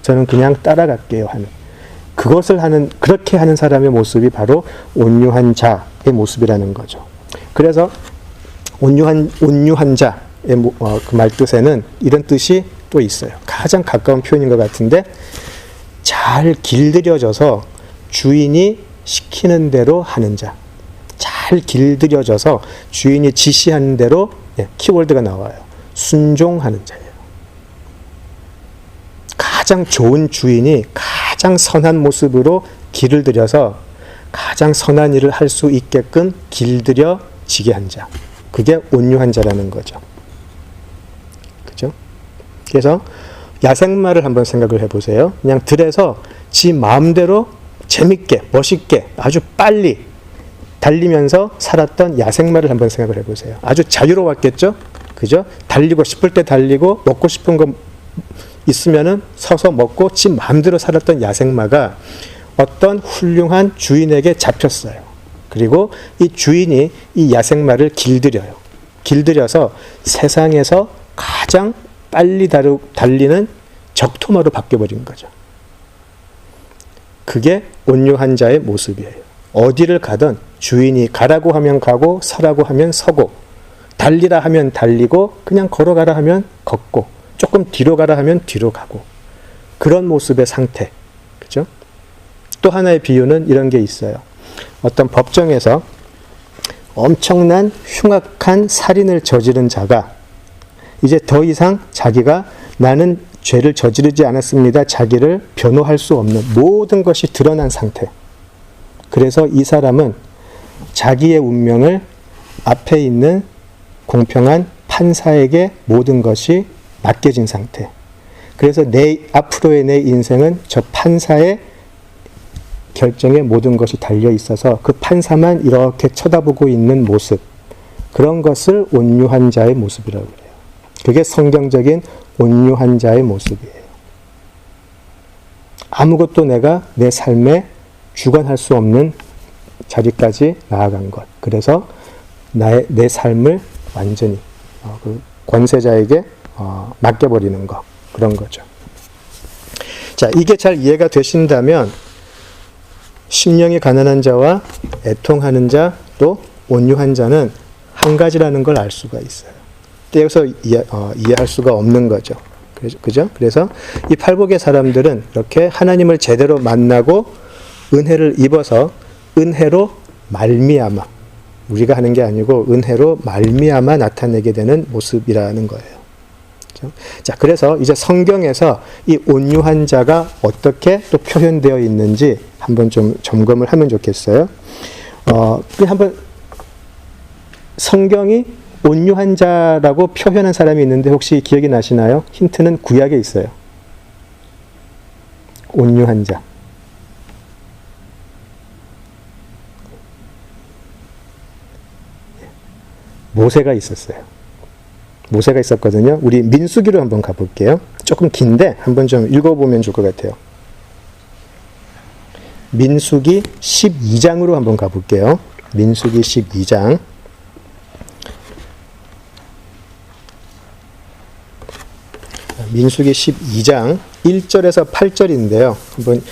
저는 그냥 따라갈게요 하는, 그렇게 하는 사람의 모습이 바로 온유한 자의 모습이라는 거죠. 그래서 온유한 자의 그 말뜻에는 이런 뜻이 또 있어요. 가장 가까운 표현인 것 같은데, 잘 길들여져서 주인이 시키는 대로 하는 자. 잘 길들여져서 주인이 지시하는 대로, 키워드가 나와요. 순종하는 자예요. 가장 좋은 주인이 가장 선한 모습으로 길을 들여서 가장 선한 일을 할 수 있게끔 길들여지게 한 자. 그게 온유한 자라는 거죠. 그죠? 그래서 야생마를 한번 생각을 해보세요. 그냥 들에서 지 마음대로 재밌게, 멋있게, 아주 빨리 달리면서 살았던 야생마를 한번 생각을 해보세요. 아주 자유로웠겠죠? 그죠? 달리고 싶을 때 달리고, 먹고 싶은 거 있으면은 서서 먹고 지 마음대로 살았던 야생마가 어떤 훌륭한 주인에게 잡혔어요. 그리고 이 주인이 이 야생마를 길들여요. 길들여서 세상에서 가장 빨리 달리는 적토마로 바뀌어버린 거죠. 그게 온유한 자의 모습이에요. 어디를 가든 주인이 가라고 하면 가고, 서라고 하면 서고, 달리라 하면 달리고, 그냥 걸어가라 하면 걷고, 조금 뒤로 가라 하면 뒤로 가고, 그런 모습의 상태. 그죠? 또 하나의 비유는 이런 게 있어요. 어떤 법정에서 엄청난 흉악한 살인을 저지른 자가 이제 더 이상 자기가 나는 죄를 저지르지 않았습니다. 자기를 변호할 수 없는 모든 것이 드러난 상태. 그래서 이 사람은 자기의 운명을 앞에 있는 공평한 판사에게 모든 것이 맡겨진 상태. 그래서 앞으로의 내 인생은 저 판사의 결정에 모든 것이 달려 있어서 그 판사만 이렇게 쳐다보고 있는 모습. 그런 것을 온유한 자의 모습이라고 그래요. 그게 성경적인 온유한 자의 모습이에요. 아무것도 내가 내 삶에 주관할 수 없는 자리까지 나아간 것. 그래서 내 삶을 완전히 그 권세자에게 맡겨버리는 것. 그런 거죠. 자, 이게 잘 이해가 되신다면 심령이 가난한 자와 애통하는 자, 또 온유한 자는 한 가지라는 걸 알 수가 있어요. 떼어서 이해할 수가 없는 거죠. 그죠? 그래서 이 팔복의 사람들은 이렇게 하나님을 제대로 만나고 은혜를 입어서 은혜로 말미암아, 우리가 하는 게 아니고 은혜로 말미암아 나타내게 되는 모습이라는 거예요. 그렇죠? 자, 그래서 이제 성경에서 이 온유한 자가 어떻게 또 표현되어 있는지 한번 좀 점검을 하면 좋겠어요. 한번 성경이 온유한 자라고 표현한 사람이 있는데 혹시 기억이 나시나요? 힌트는 구약에 있어요. 온유한 자. 모세가 있었어요. 모세가 있었거든요. 우리 민수기로 한번 가볼게요. 조금 긴데 한번 좀 읽어보면 좋을 것 같아요. 민수기 12장으로 한번 가볼게요. 민수기 12장. 민수기 12장 1절에서 8절인데요. 한번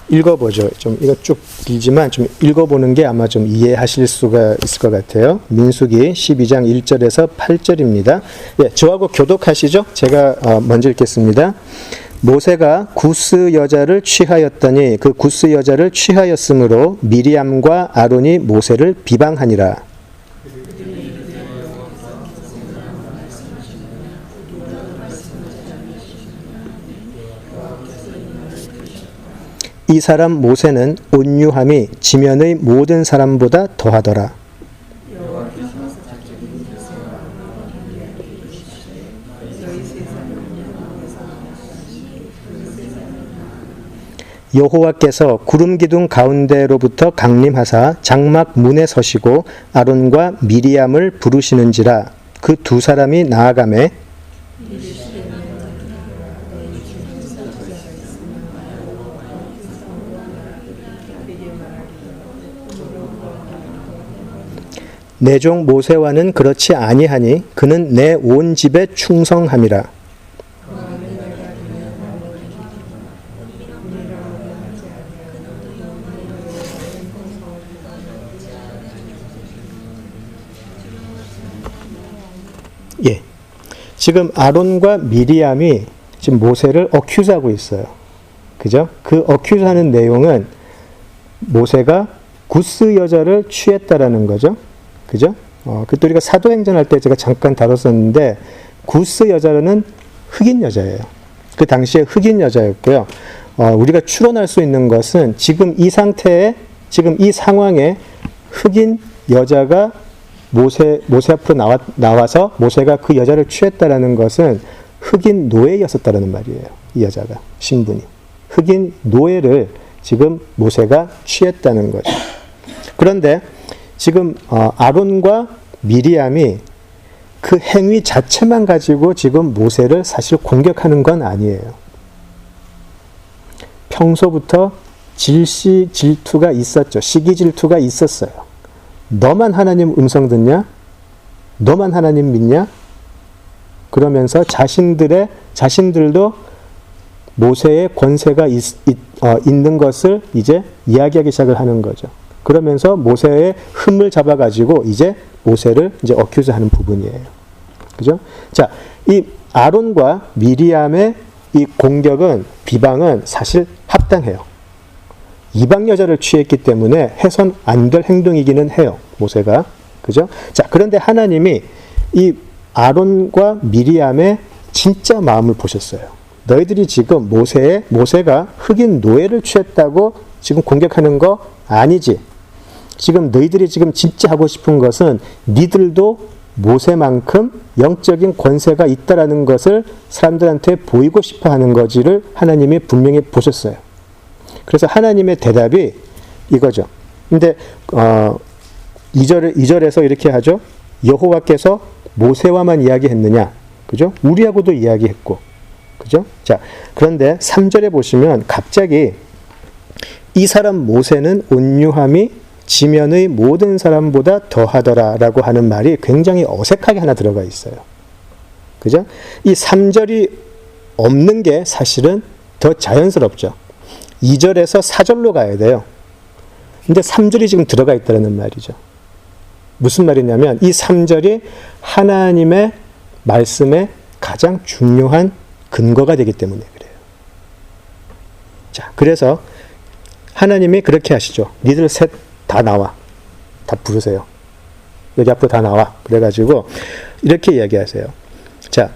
읽어보죠. 좀 이거 쭉 길지만 좀 읽어보는 게 아마 좀 이해하실 수가 있을 것 같아요. 민수기 12장 1절에서 8절입니다. 예, 저하고 교독하시죠. 제가 먼저 읽겠습니다. 모세가 구스 여자를 취하였더니 그 구스 여자를 취하였으므로 미리암과 아론이 모세를 비방하니라. 이 사람 모세는 온유함이 지면의 모든 사람보다 더하더라. 여호와께서 구름 기둥 가운데로부터 강림하사 장막 문에 서시고 아론과 미리암을 부르시는지라. 그 두 사람이 나아가매 내 종 모세와는 그렇지 아니하니 그는 내 온 집에 충성함이라. 예, 지금 아론과 미리암이 지금 모세를 어큐즈하고 있어요. 그죠? 그 어큐즈하는 내용은 모세가 구스 여자를 취했다라는 거죠. 그죠? 그때 우리가 사도행전 할 때 제가 잠깐 다뤘었는데 구스 여자는 흑인 여자예요. 그 당시에 흑인 여자였고요. 우리가 추론할 수 있는 것은 지금 이 상태에 지금 이 상황에 흑인 여자가 모세 앞으로 나와서 모세가 그 여자를 취했다라는 것은 흑인 노예였었다라는 말이에요. 이 여자가 신분이 흑인 노예를 지금 모세가 취했다는 거죠. 그런데 지금 아론과 미리암이 그 행위 자체만 가지고 지금 모세를 사실 공격하는 건 아니에요. 평소부터 질투가 있었죠. 시기 질투가 있었어요. 너만 하나님 음성 듣냐? 너만 하나님 믿냐? 그러면서 자신들도 모세의 권세가 있는 것을 이제 이야기하기 시작을 하는 거죠. 그러면서 모세의 흠을 잡아가지고 이제 모세를 이제 어큐즈하는 부분이에요. 그죠? 자, 이 아론과 미리암의 이 공격은 비방은 사실 합당해요. 이방 여자를 취했기 때문에 해선 안 될 행동이기는 해요. 모세가. 그죠? 자, 그런데 하나님이 이 아론과 미리암의 진짜 마음을 보셨어요. 너희들이 지금 모세가 흑인 노예를 취했다고 지금 공격하는 거 아니지. 지금 너희들이 지금 진짜 하고 싶은 것은 니들도 모세만큼 영적인 권세가 있다라는 것을 사람들한테 보이고 싶어 하는 거지를 하나님이 분명히 보셨어요. 그래서 하나님의 대답이 이거죠. 근데 2절에서 이렇게 하죠. 여호와께서 모세와만 이야기했느냐? 그죠? 우리하고도 이야기했고. 그죠? 자, 그런데 3절에 보시면 갑자기 이 사람 모세는 온유함이 지면의 모든 사람보다 더하더라라고 하는 말이 굉장히 어색하게 하나 들어가 있어요. 그죠? 이 3절이 없는 게 사실은 더 자연스럽죠. 2절에서 4절로 가야 돼요. 근데 3절이 지금 들어가 있다는 말이죠. 무슨 말이냐면 이 3절이 하나님의 말씀의 가장 중요한 근거가 되기 때문에 그래요. 자, 그래서 하나님이 그렇게 하시죠. 니들 셋 다 나와. 다 부르세요. 여기 앞으로 다 나와. 그래가지고 이렇게 이야기하세요. 자,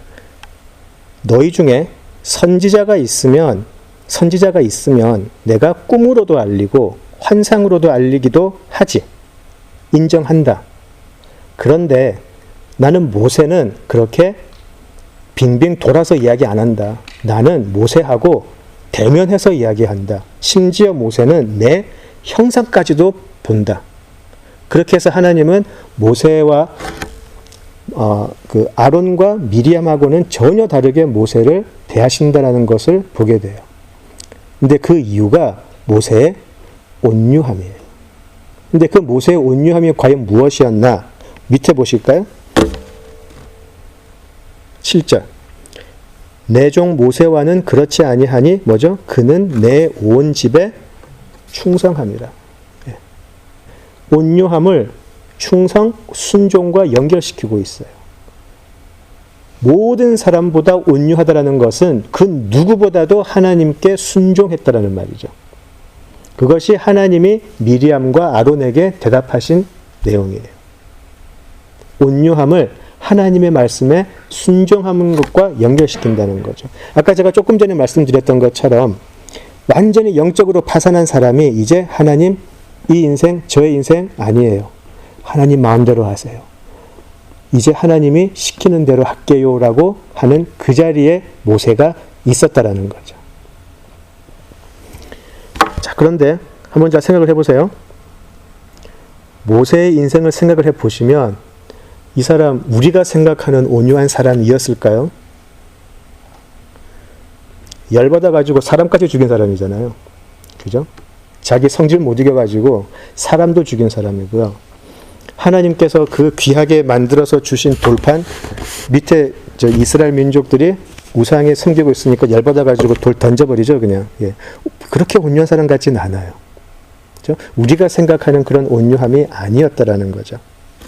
너희 중에 선지자가 있으면 내가 꿈으로도 알리고 환상으로도 알리기도 하지. 인정한다. 그런데 나는 모세는 그렇게 빙빙 돌아서 이야기 안 한다. 나는 모세하고 대면해서 이야기한다. 심지어 모세는 내 형상까지도 본다. 그렇게 해서 하나님은 모세와 그 아론과 미리암하고는 전혀 다르게 모세를 대하신다라는 것을 보게 돼요. 근데 그 이유가 모세의 온유함이에요. 근데 그 모세의 온유함이 과연 무엇이었나? 밑에 보실까요? 7절. 내 종 모세와는 그렇지 아니하니 뭐죠? 그는 내 온 집에 충성함이라. 예. 온유함을 충성, 순종과 연결시키고 있어요. 모든 사람보다 온유하다라는 것은 그 누구보다도 하나님께 순종했다라는 말이죠. 그것이 하나님이 미리암과 아론에게 대답하신 내용이에요. 온유함을 하나님의 말씀에 순종하는 것과 연결시킨다는 거죠. 아까 제가 조금 전에 말씀드렸던 것처럼 완전히 영적으로 파산한 사람이 이제 하나님, 이 인생, 저의 인생 아니에요. 하나님 마음대로 하세요. 이제 하나님이 시키는 대로 할게요라고 하는 그 자리에 모세가 있었다라는 거죠. 자, 그런데 한번 잘 생각을 해보세요. 모세의 인생을 생각을 해보시면 이 사람 우리가 생각하는 온유한 사람이었을까요? 열받아가지고 사람까지 죽인 사람이잖아요. 그죠? 자기 성질 못 이겨가지고 사람도 죽인 사람이고요. 하나님께서 그 귀하게 만들어서 주신 돌판 밑에 이스라엘 민족들이 우상에 섬기고 있으니까 열받아가지고 돌 던져버리죠, 그냥. 예. 그렇게 온유한 사람 같지는 않아요. 그죠? 우리가 생각하는 그런 온유함이 아니었다라는 거죠.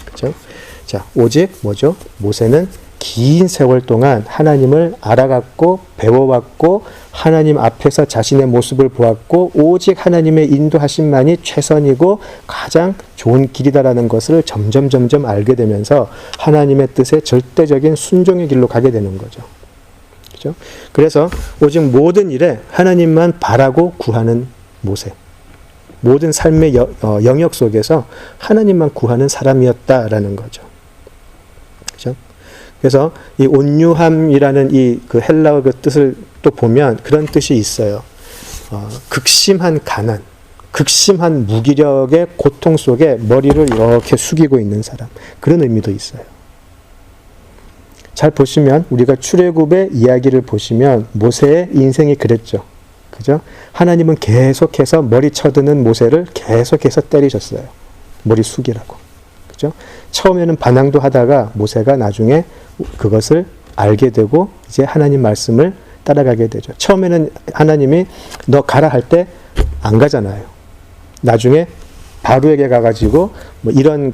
그죠? 자, 오직 뭐죠? 모세는 긴 세월 동안 하나님을 알아갔고 배워왔고 하나님 앞에서 자신의 모습을 보았고 오직 하나님의 인도하심만이 최선이고 가장 좋은 길이다라는 것을 점점 알게 되면서 하나님의 뜻에 절대적인 순종의 길로 가게 되는 거죠. 그렇죠? 그래서 오직 모든 일에 하나님만 바라고 구하는 모세. 모든 삶의 영역 속에서 하나님만 구하는 사람이었다라는 거죠. 그렇죠? 그래서 이 온유함이라는 이 그 헬라어 그 뜻을 또 보면 그런 뜻이 있어요. 극심한 가난, 극심한 무기력의 고통 속에 머리를 이렇게 숙이고 있는 사람. 그런 의미도 있어요. 잘 보시면 우리가 출애굽의 이야기를 보시면 모세의 인생이 그랬죠. 그죠? 하나님은 계속해서 머리 쳐드는 모세를 계속해서 때리셨어요. 머리 숙이라고. 그죠? 처음에는 반항도 하다가 모세가 나중에 그것을 알게 되고 이제 하나님 말씀을 따라가게 되죠. 처음에는 하나님이 너 가라 할 때 안 가잖아요. 나중에 바로에게 가가지고 뭐 이런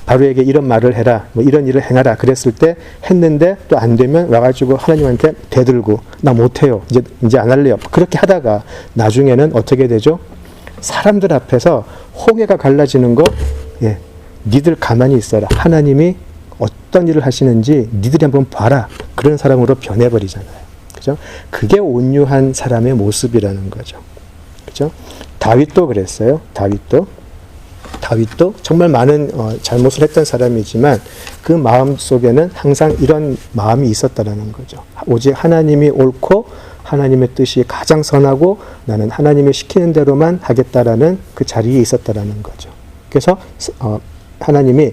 바로에게 이런 말을 해라, 뭐 이런 일을 행하라 그랬을 때 했는데 또 안 되면 와가지고 하나님한테 대들고 나 못해요. 이제 안 할래요. 그렇게 하다가 나중에는 어떻게 되죠? 사람들 앞에서 홍해가 갈라지는 거, 예, 니들 가만히 있어라. 하나님이 어떤 일을 하시는지 니들이 한번 봐라. 그런 사람으로 변해버리잖아요. 그죠? 그게 온유한 사람의 모습이라는 거죠. 그죠? 다윗도 그랬어요. 다윗도 정말 많은 잘못을 했던 사람이지만 그 마음 속에는 항상 이런 마음이 있었다라는 거죠. 오직 하나님이 옳고 하나님의 뜻이 가장 선하고 나는 하나님이 시키는 대로만 하겠다라는 그 자리에 있었다라는 거죠. 그래서 하나님이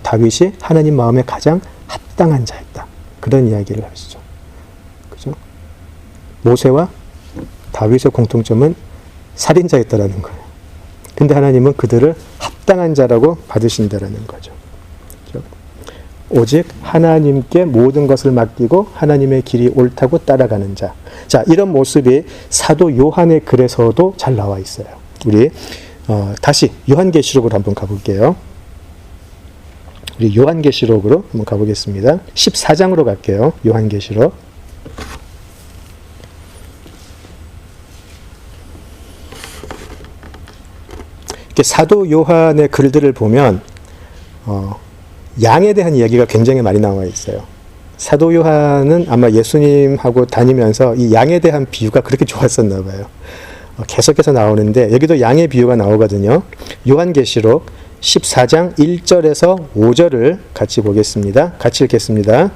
다윗이 하나님 마음에 가장 합당한 자였다. 그런 이야기를 하시죠. 그죠? 모세와 다윗의 공통점은 살인자였다라는 거예요. 근데 하나님은 그들을 합당한 자라고 받으신다라는 거죠. 그죠? 오직 하나님께 모든 것을 맡기고 하나님의 길이 옳다고 따라가는 자. 자, 이런 모습이 사도 요한의 글에서도 잘 나와 있어요. 우리 다시 요한계시록으로 한번 가볼게요. 우리 요한계시록으로 한번 가보겠습니다. 14장으로 갈게요. 요한계시록. 이렇게 사도 요한의 글들을 보면 양에 대한 이야기가 굉장히 많이 나와 있어요. 사도 요한은 아마 예수님하고 다니면서 이 양에 대한 비유가 그렇게 좋았었나 봐요. 계속해서 나오는데 여기도 양의 비유가 나오거든요. 요한계시록 14장 1절에서 5절을 같이 보겠습니다. 같이 읽겠습니다.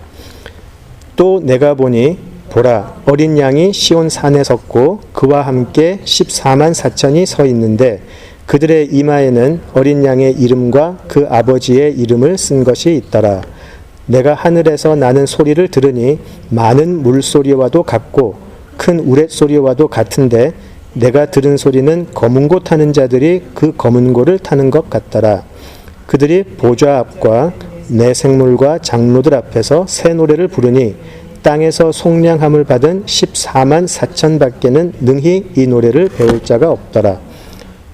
또 내가 보니 보라 어린 양이 시온 산에 섰고 그와 함께 14만 4천이 서 있는데 그들의 이마에는 어린 양의 이름과 그 아버지의 이름을 쓴 것이 있더라. 내가 하늘에서 나는 소리를 들으니 많은 물소리와도 같고 큰 우레소리와도 같은데 내가 들은 소리는 검은 고 타는 자들이 그 검은 고를 타는 것 같더라. 그들이 보좌 앞과 내 생물과 장로들 앞에서 새 노래를 부르니 땅에서 속량함을 받은 14만 4천 밖에는 능히 이 노래를 배울 자가 없더라.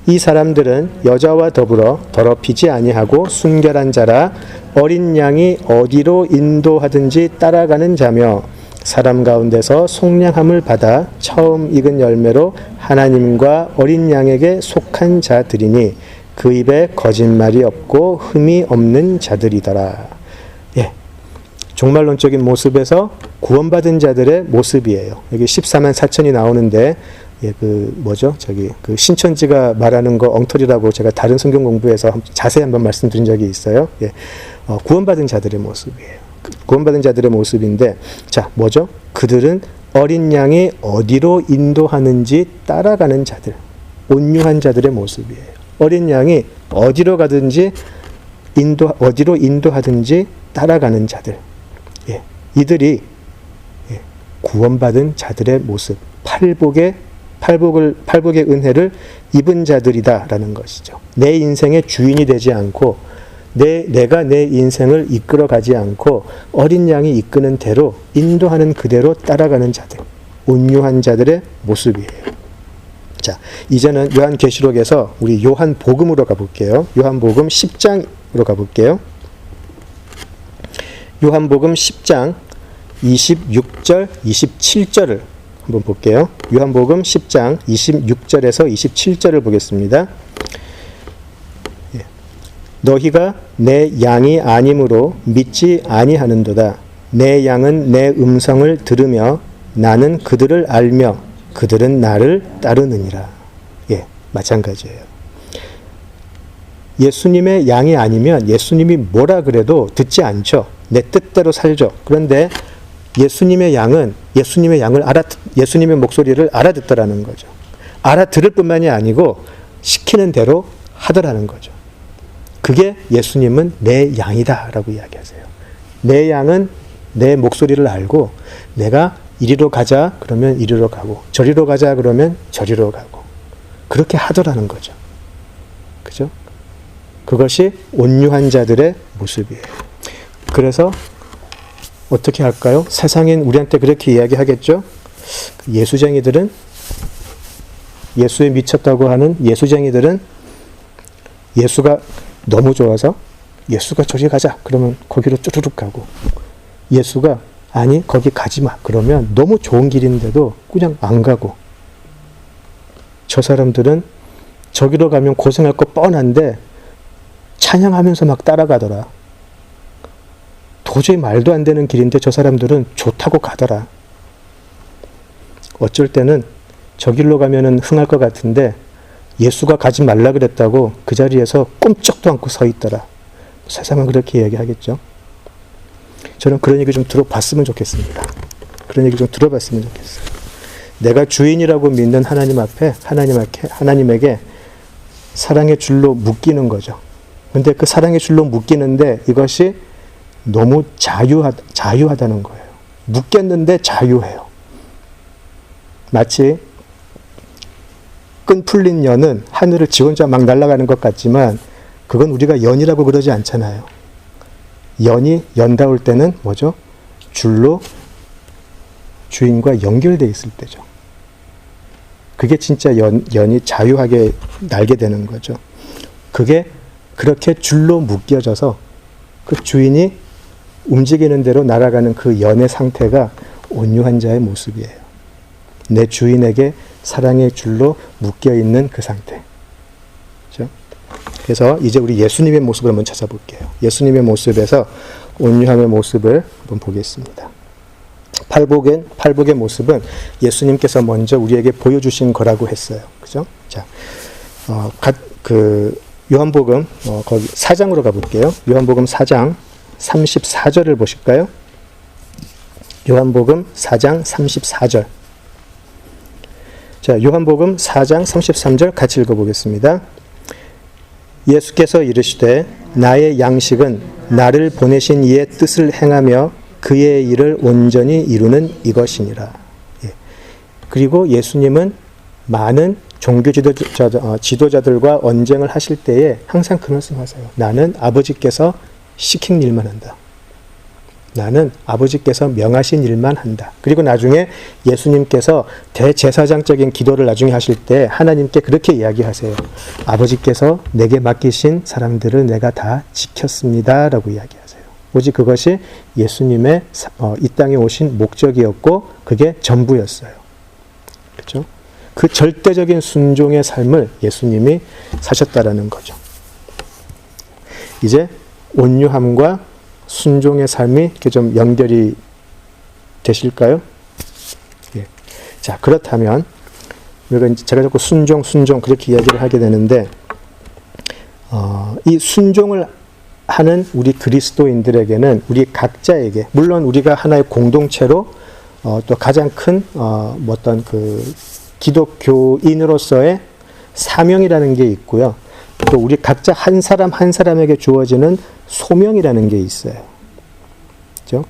이 사람들은 여자와 더불어 더럽히지 아니하고 순결한 자라 어린 양이 어디로 인도하든지 따라가는 자며 사람 가운데서 속량함을 받아 처음 익은 열매로 하나님과 어린 양에게 속한 자들이니 그 입에 거짓말이 없고 흠이 없는 자들이더라. 예, 종말론적인 모습에서 구원받은 자들의 모습이에요. 여기 14만 4천이 나오는데 예, 그 신천지가 말하는 거 엉터리라고 제가 다른 성경 공부에서 자세히 한번 말씀드린 적이 있어요. 예, 구원받은 자들의 모습이에요. 구원받은 자들의 모습인데, 자, 뭐죠? 그들은 어린 양이 어디로 인도하는지 따라가는 자들, 온유한 자들의 모습이에요. 어린 양이 어디로 가든지 어디로 인도하든지 따라가는 자들. 예, 이들이 예, 구원받은 자들의 모습, 팔복의 은혜를 입은 자들이다라는 것이죠. 내 인생의 주인이 되지 않고 내가 내 인생을 이끌어 가지 않고 어린 양이 이끄는 대로 인도하는 그대로 따라가는 자들, 온유한 자들의 모습이에요. 자, 이제는 요한계시록에서 우리 요한복음으로 가볼게요. 요한복음 10장으로 가볼게요. 요한복음 10장 26절, 27절을 한번 볼게요. 요한복음 10장 26절에서 27절을 보겠습니다. 너희가 내 양이 아니므로 믿지 아니하는도다. 내 양은 내 음성을 들으며 나는 그들을 알며 그들은 나를 따르느니라. 예, 마찬가지예요. 예수님의 양이 아니면 예수님이 뭐라 그래도 듣지 않죠. 내 뜻대로 살죠. 그런데 예수님의 양은 예수님의 목소리를 알아듣더라는 거죠. 알아들을 뿐만이 아니고 시키는 대로 하더라는 거죠. 그게 예수님은 내 양이다 라고 이야기하세요. 내 양은 내 목소리를 알고 내가 이리로 가자 그러면 이리로 가고 저리로 가자 그러면 저리로 가고 그렇게 하더라는 거죠. 그죠? 그것이 온유한 자들의 모습이에요. 그래서 어떻게 할까요? 세상인 우리한테 그렇게 이야기하겠죠? 예수쟁이들은 예수에 미쳤다고 하는 예수쟁이들은 예수가 너무 좋아서 예수가 저리 가자 그러면 거기로 쭈르륵 가고 예수가 아니 거기 가지 마 그러면 너무 좋은 길인데도 그냥 안 가고 저 사람들은 저기로 가면 고생할 거 뻔한데 찬양하면서 막 따라가더라. 도저히 말도 안 되는 길인데 저 사람들은 좋다고 가더라. 어쩔 때는 저 길로 가면은 흥할 것 같은데 예수가 가지 말라 그랬다고 그 자리에서 꼼짝도 않고 서 있더라. 세상은 그렇게 얘기하겠죠. 저는 그런 얘기 좀 들어봤으면 좋겠습니다. 그런 얘기 좀 들어봤으면 좋겠어요. 내가 주인이라고 믿는 하나님 앞에 하나님에게 사랑의 줄로 묶이는 거죠. 근데 그 사랑의 줄로 묶이는데 이것이 너무 자유하다는 거예요. 묶였는데 자유해요. 마치 끈 풀린 연은 하늘을 지 혼자 막 날아가는 것 같지만 그건 우리가 연이라고 그러지 않잖아요. 연 닿을 때는 뭐죠? 줄로 주인과 연결되어 있을 때죠. 그게 진짜 연이 자유하게 날게 되는 거죠. 그게 그렇게 줄로 묶여져서 그 주인이 움직이는 대로 날아가는 그 연의 상태가 온유한 자의 모습이에요. 내 주인에게 사랑의 줄로 묶여있는 그 상태. 그렇죠? 그래서 이제 우리 예수님의 모습을 한번 찾아볼게요. 예수님의 모습에서 온유함의 모습을 한번 보겠습니다. 팔복의 모습은 예수님께서 먼저 우리에게 보여주신 거라고 했어요. 그죠? 자, 요한복음 거기 4장으로 가볼게요. 요한복음 4장 34절을 보실까요? 요한복음 4장 34절. 자, 요한복음 4장 33절 같이 읽어보겠습니다. 예수께서 이르시되 나의 양식은 나를 보내신 이의 뜻을 행하며 그의 일을 온전히 이루는 이것이니라. 예. 그리고 예수님은 많은 종교 지도자들과 언쟁을 하실 때에 항상 그 말씀하세요. 나는 아버지께서 시킨 일만 한다. 나는 아버지께서 명하신 일만 한다. 그리고 나중에 예수님께서 대제사장적인 기도를 나중에 하실 때 하나님께 그렇게 이야기하세요. 아버지께서 내게 맡기신 사람들을 내가 다 지켰습니다. 라고 이야기하세요. 오직 그것이 예수님의 이 땅에 오신 목적이었고 그게 전부였어요. 그렇죠? 그 절대적인 순종의 삶을 예수님이 사셨다라는 거죠. 이제 온유함과 순종의 삶이 이렇게 좀 연결이 되실까요? 예. 자, 그렇다면, 제가 자꾸 순종 그렇게 이야기를 하게 되는데, 이 순종을 하는 우리 그리스도인들에게는 우리 각자에게, 물론 우리가 하나의 공동체로 또 가장 큰 어떤 그 기독교인으로서의 사명이라는 게 있고요. 또 우리 각자 한 사람 한 사람에게 주어지는 소명이라는 게 있어요. 그죠?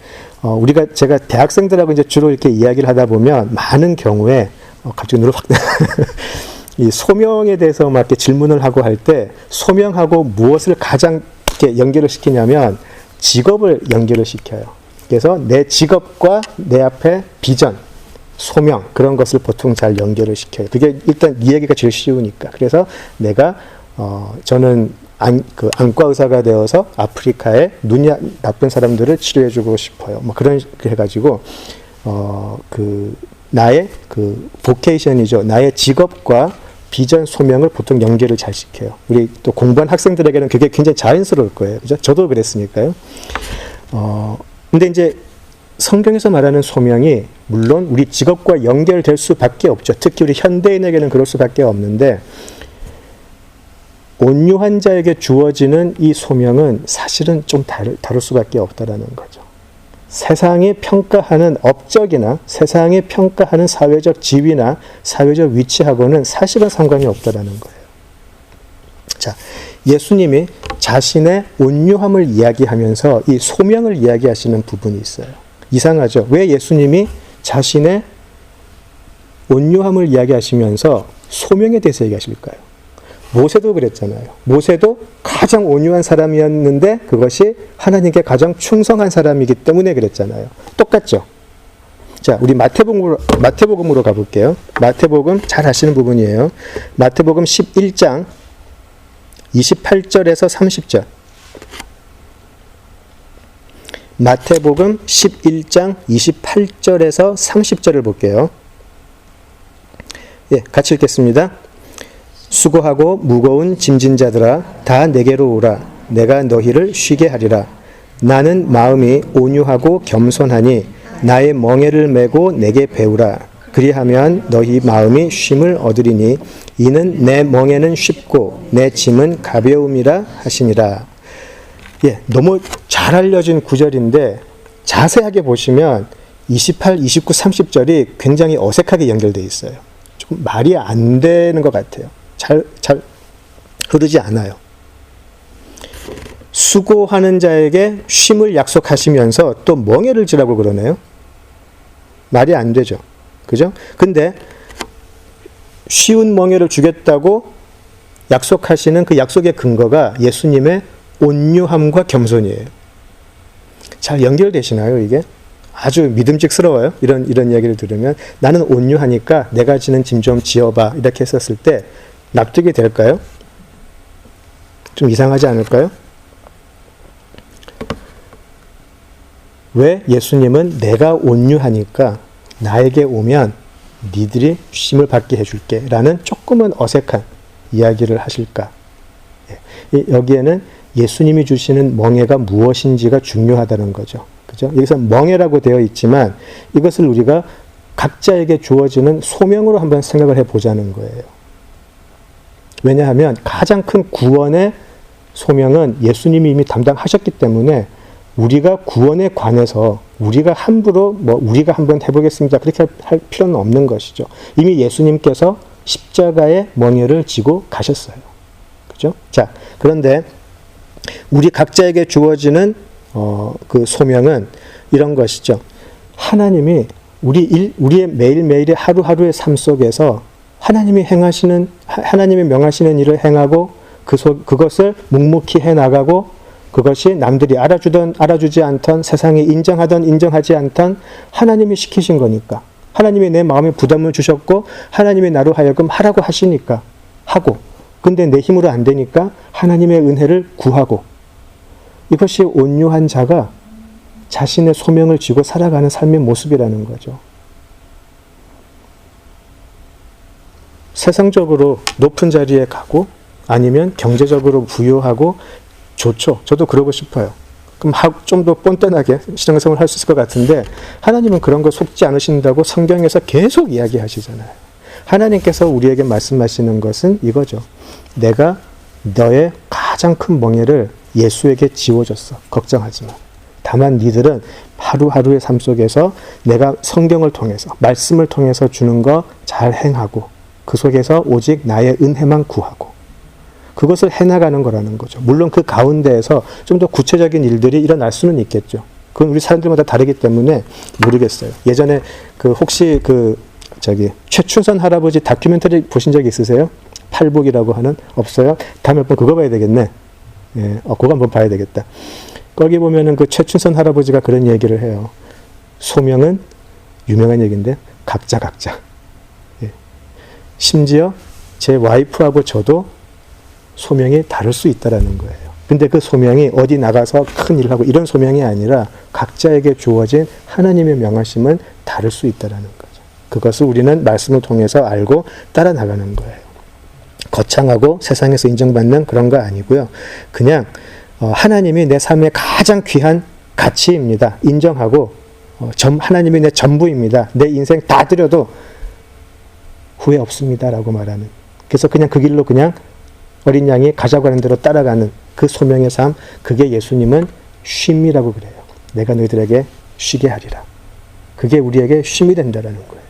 제가 대학생들하고 이제 주로 이렇게 이야기를 하다 보면 많은 경우에 갑자기 눈을 확 이 소명에 대해서 막 이렇게 질문을 하고 할 때 소명하고 무엇을 가장 이렇게 연결을 시키냐면 직업을 연결을 시켜요. 그래서 내 직업과 내 앞에 비전, 소명 그런 것을 보통 잘 연결을 시켜요. 그게 일단 이 얘기가 제일 쉬우니까. 그래서 내가 저는 안과 의사가 되어서 아프리카에 눈이 나쁜 사람들을 치료해주고 싶어요. 뭐 그런 해가지고 나의 보케이션이죠. 나의 직업과 비전 소명을 보통 연결을 잘 시켜요. 우리 또 공부한 학생들에게는 그게 굉장히 자연스러울 거예요. 그죠? 저도 그랬으니까요. 근데 이제 성경에서 말하는 소명이 물론 우리 직업과 연결될 수밖에 없죠. 특히 우리 현대인에게는 그럴 수밖에 없는데 온유한 자에게 주어지는 이 소명은 사실은 좀 다를 수밖에 없다라는 거죠. 세상이 평가하는 업적이나 세상이 평가하는 사회적 지위나 사회적 위치하고는 사실은 상관이 없다라는 거예요. 자, 예수님이 자신의 온유함을 이야기하면서 이 소명을 이야기하시는 부분이 있어요. 이상하죠? 왜 예수님이 자신의 온유함을 이야기하시면서 소명에 대해서 얘기하실까요? 모세도 그랬잖아요. 모세도 가장 온유한 사람이었는데 그것이 하나님께 가장 충성한 사람이기 때문에 그랬잖아요. 똑같죠? 자, 우리 마태복음으로 가볼게요. 마태복음 잘 아시는 부분이에요. 마태복음 11장 28절에서 30절. 마태복음 11장 28절에서 30절을 볼게요. 예, 같이 읽겠습니다. 수고하고 무거운 짐진 자들아 다 내게로 오라. 내가 너희를 쉬게 하리라. 나는 마음이 온유하고 겸손하니 나의 멍에를 메고 내게 배우라. 그리하면 너희 마음이 쉼을 얻으리니 이는 내 멍에는 쉽고 내 짐은 가벼움이라 하시니라. 예, 너무 잘 알려진 구절인데 자세하게 보시면 28, 29, 30절이 굉장히 어색하게 연결되어 있어요. 조금 말이 안 되는 것 같아요. 잘 흐르지 않아요. 수고하는 자에게 쉼을 약속하시면서 또 멍에를 지라고 그러네요. 말이 안 되죠. 그죠? 근데 쉬운 멍에를 주겠다고 약속하시는 그 약속의 근거가 예수님의 온유함과 겸손이에요. 잘 연결되시나요, 이게? 아주 믿음직스러워요. 이런 이야기를 들으면 나는 온유하니까 내가 지는 짐 좀 지어봐. 이렇게 했었을 때 납득이 될까요? 좀 이상하지 않을까요? 왜 예수님은 내가 온유하니까 나에게 오면 니들이 쉼을 받게 해줄게 라는 조금은 어색한 이야기를 하실까? 여기에는 예수님이 주시는 멍에가 무엇인지가 중요하다는 거죠. 그죠? 여기서 멍에라고 되어 있지만 이것을 우리가 각자에게 주어지는 소명으로 한번 생각을 해보자는 거예요. 왜냐하면 가장 큰 구원의 소명은 예수님이 이미 담당하셨기 때문에 우리가 구원에 관해서 우리가 함부로 우리가 한번 해보겠습니다. 그렇게 할 필요는 없는 것이죠. 이미 예수님께서 십자가의 멍에를 지고 가셨어요. 그죠? 자, 그런데 우리 각자에게 주어지는 그 소명은 이런 것이죠. 하나님이 우리의 매일매일의 하루하루의 삶 속에서 하나님이 명하시는 일을 행하고 그것을 묵묵히 해나가고 그것이 남들이 알아주지 않던 세상이 인정하지 않던 하나님이 시키신 거니까 하나님이 내 마음에 부담을 주셨고 하나님이 나로 하여금 하라고 하시니까 하고 근데 내 힘으로 안 되니까 하나님의 은혜를 구하고 이것이 온유한 자가 자신의 소명을 쥐고 살아가는 삶의 모습이라는 거죠. 세상적으로 높은 자리에 가고 아니면 경제적으로 부유하고 좋죠. 저도 그러고 싶어요. 그럼 좀 더 뻔뻔하게 신앙생활을 할 수 있을 것 같은데 하나님은 그런 거 속지 않으신다고 성경에서 계속 이야기하시잖아요. 하나님께서 우리에게 말씀하시는 것은 이거죠. 내가 너의 가장 큰 멍에를 예수에게 지워줬어. 걱정하지 마. 다만 니들은 하루하루의 삶 속에서 내가 성경을 통해서 말씀을 통해서 주는 거 잘 행하고 그 속에서 오직 나의 은혜만 구하고 그것을 해나가는 거라는 거죠. 물론 그 가운데에서 좀 더 구체적인 일들이 일어날 수는 있겠죠. 그건 우리 사람들마다 다르기 때문에 모르겠어요. 예전에 혹시 최춘선 할아버지 다큐멘터리 보신 적 있으세요? 팔복이라고 하는? 없어요? 다음에 한번 그거 봐야 되겠네. 예, 그거 한번 봐야 되겠다. 거기 보면은 그 최춘선 할아버지가 그런 얘기를 해요. 소명은 유명한 얘기인데 각자. 예. 심지어 제 와이프하고 저도 소명이 다를 수 있다라는 거예요. 근데 그 소명이 어디 나가서 큰 일을 하고 이런 소명이 아니라 각자에게 주어진 하나님의 명하심은 다를 수 있다라는 거죠. 그것을 우리는 말씀을 통해서 알고 따라 나가는 거예요. 거창하고 세상에서 인정받는 그런 거 아니고요. 그냥 하나님이 내 삶의 가장 귀한 가치입니다. 인정하고 하나님이 내 전부입니다. 내 인생 다 드려도 후회 없습니다라고 말하는. 그래서 그냥 그 길로 그냥 어린 양이 가자고 하는 대로 따라가는 그 소명의 삶, 그게 예수님은 쉼이라고 그래요. 내가 너희들에게 쉬게 하리라. 그게 우리에게 쉼이 된다라는 거예요.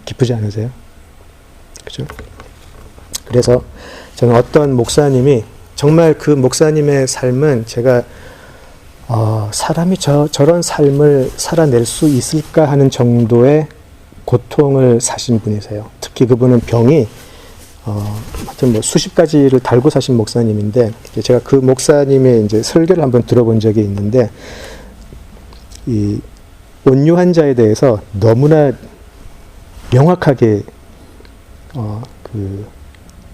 기쁘지 않으세요? 그죠? 그래서 저는 어떤 목사님이 정말 그 목사님의 삶은 제가 사람이 저런 삶을 살아낼 수 있을까 하는 정도의 고통을 사신 분이세요. 특히 그분은 병이 하여튼 수십 가지를 달고 사신 목사님인데 제가 그 목사님의 이제 설교를 한번 들어본 적이 있는데 이 온유한 자에 대해서 너무나 명확하게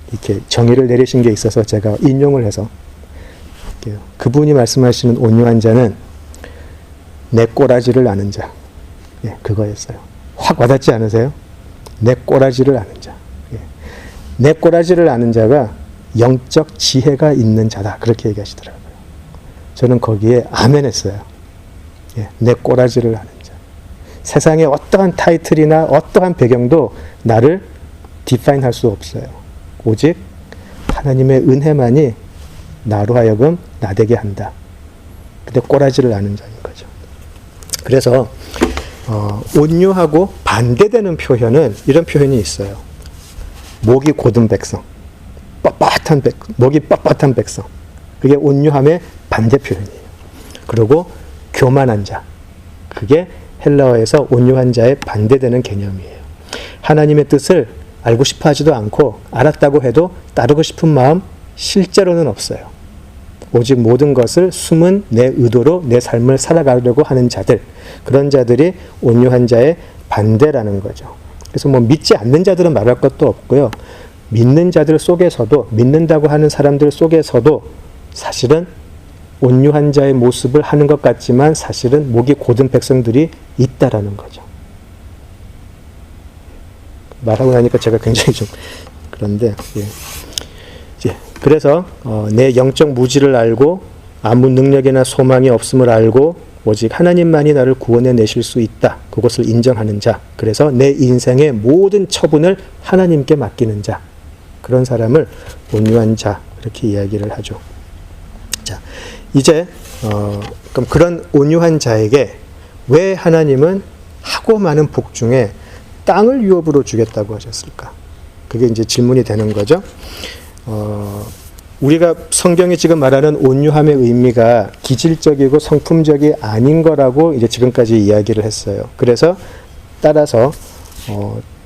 이렇게 정의를 내리신 게 있어서 제가 인용을 해서 그분이 말씀하시는 온유한 자는 내 꼬라지를 아는 자. 예, 그거였어요. 확 와닿지 않으세요? 내 꼬라지를 아는 자. 예. 내 꼬라지를 아는 자가 영적 지혜가 있는 자다. 그렇게 얘기하시더라고요. 저는 거기에 아멘 했어요. 예, 내 꼬라지를 아는 자. 세상에 어떠한 타이틀이나 어떠한 배경도 나를 디파인 할 수 없어요. 오직 하나님의 은혜만이 나로 하여금 나되게 한다. 근데 꼬라지를 아는 자인 거죠. 그래서 온유하고 반대되는 표현은 이런 표현이 있어요. 목이 곧은 백성, 목이 뻣뻣한 백성. 그게 온유함의 반대 표현이에요. 그리고 교만한 자. 그게 헬라어에서 온유한 자의 반대되는 개념이에요. 하나님의 뜻을 알고 싶어 하지도 않고 알았다고 해도 따르고 싶은 마음 실제로는 없어요. 오직 모든 것을 숨은 내 의도로 내 삶을 살아가려고 하는 자들, 그런 자들이 온유한 자의 반대라는 거죠. 그래서 믿지 않는 자들은 말할 것도 없고요. 믿는 자들 속에서도, 믿는다고 하는 사람들 속에서도 사실은 온유한 자의 모습을 하는 것 같지만 사실은 목이 곧은 백성들이 있다라는 거죠. 말하고 나니까 제가 굉장히 좀 그런데 그래서 내 영적 무지를 알고 아무 능력이나 소망이 없음을 알고 오직 하나님만이 나를 구원해 내실 수 있다. 그것을 인정하는 자. 그래서 내 인생의 모든 처분을 하나님께 맡기는 자. 그런 사람을 온유한 자 이렇게 이야기를 하죠. 자, 이제 그럼 그런 온유한 자에게 왜 하나님은 하고 많은 복 중에 땅을 유업으로 주겠다고 하셨을까? 그게 이제 질문이 되는 거죠. 우리가 성경이 지금 말하는 온유함의 의미가 기질적이고 성품적이 아닌 거라고 이제 지금까지 이야기를 했어요. 그래서 따라서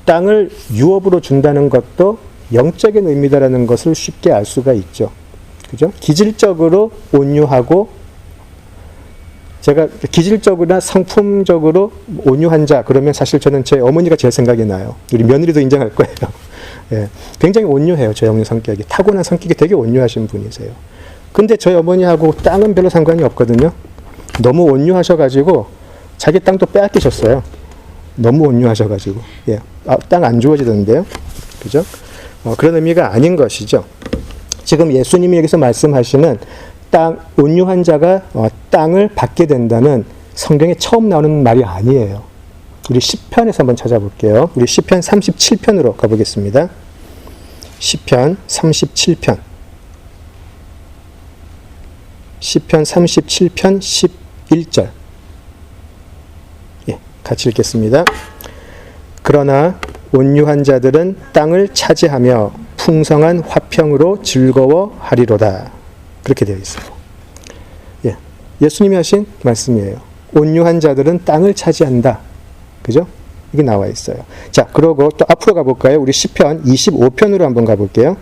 땅을 유업으로 준다는 것도 영적인 의미다라는 것을 쉽게 알 수가 있죠. 그죠? 기질적으로 온유하고, 제가 기질적으로나 성품적으로 온유한 자, 그러면 사실 저는 제 어머니가 제일 생각이 나요. 우리 며느리도 인정할 거예요. 예, 굉장히 온유해요. 저희 어머니 성격이. 타고난 성격이 되게 온유하신 분이세요. 근데 저희 어머니하고 땅은 별로 상관이 없거든요. 너무 온유하셔가지고 자기 땅도 빼앗기셨어요. 너무 온유하셔가지고. 예, 땅 안 주어지던데요. 그죠? 그런 의미가 아닌 것이죠. 지금 예수님이 여기서 말씀하시는 온유한 자가 땅을 받게 된다는 성경에 처음 나오는 말이 아니에요. 우리 시편에서 한번 찾아볼게요. 우리 시편 37편으로 가보겠습니다. 시편 37편. 시편 37편 11절. 예, 같이 읽겠습니다. 그러나 온유한 자들은 땅을 차지하며 풍성한 화평으로 즐거워하리로다. 그렇게 되어 있어요. 예, 예수님이 하신 말씀이에요. 온유한 자들은 땅을 차지한다. 그죠? 이게 나와 있어요. 자, 그러고 또 앞으로 가볼까요? 우리 시편 25편으로 한번 가볼게요.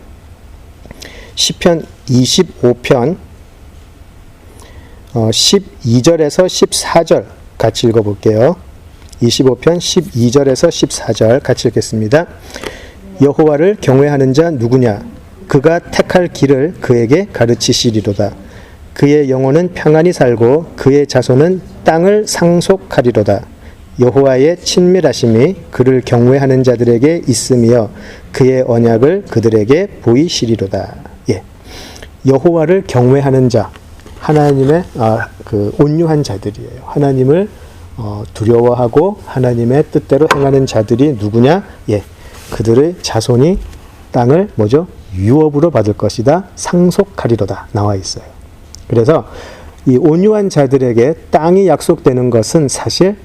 시편 25편 12절에서 14절 같이 읽어볼게요. 25편 12절에서 14절 같이 읽겠습니다. 여호와를 경외하는 자 누구냐? 그가 택할 길을 그에게 가르치시리로다. 그의 영혼은 평안히 살고 그의 자손은 땅을 상속하리로다. 여호와의 친밀하심이 그를 경외하는 자들에게 있으며 그의 언약을 그들에게 보이시리로다. 예, 여호와를 경외하는 자, 하나님의 그 온유한 자들이에요. 하나님을 두려워하고 하나님의 뜻대로 행하는 자들이 누구냐? 예, 그들의 자손이 땅을 뭐죠? 유업으로 받을 것이다. 상속하리로다. 나와 있어요. 그래서 이 온유한 자들에게 땅이 약속되는 것은 사실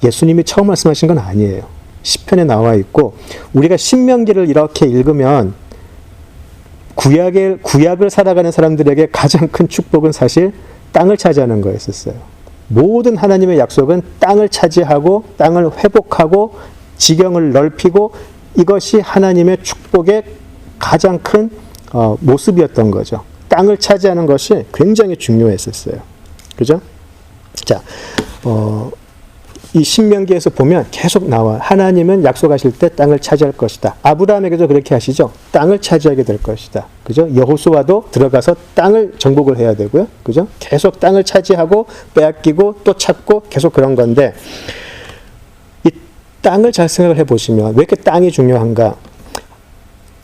예수님이 처음 말씀하신 건 아니에요. 시편에 나와 있고, 우리가 신명기를 이렇게 읽으면 구약을 살아가는 사람들에게 가장 큰 축복은 사실 땅을 차지하는 거였었어요. 모든 하나님의 약속은 땅을 차지하고 땅을 회복하고 지경을 넓히고, 이것이 하나님의 축복의 가장 큰 모습이었던 거죠. 땅을 차지하는 것이 굉장히 중요했었어요. 그죠? 자, 이 신명기에서 보면 계속 나와. 하나님은 약속하실 때 땅을 차지할 것이다. 아브라함에게도 그렇게 하시죠. 땅을 차지하게 될 것이다. 그죠? 여호수아도 들어가서 땅을 정복을 해야 되고요. 그죠? 계속 땅을 차지하고 빼앗기고 또 찾고 계속 그런 건데, 이 땅을 잘 생각을 해보시면 왜 이렇게 땅이 중요한가?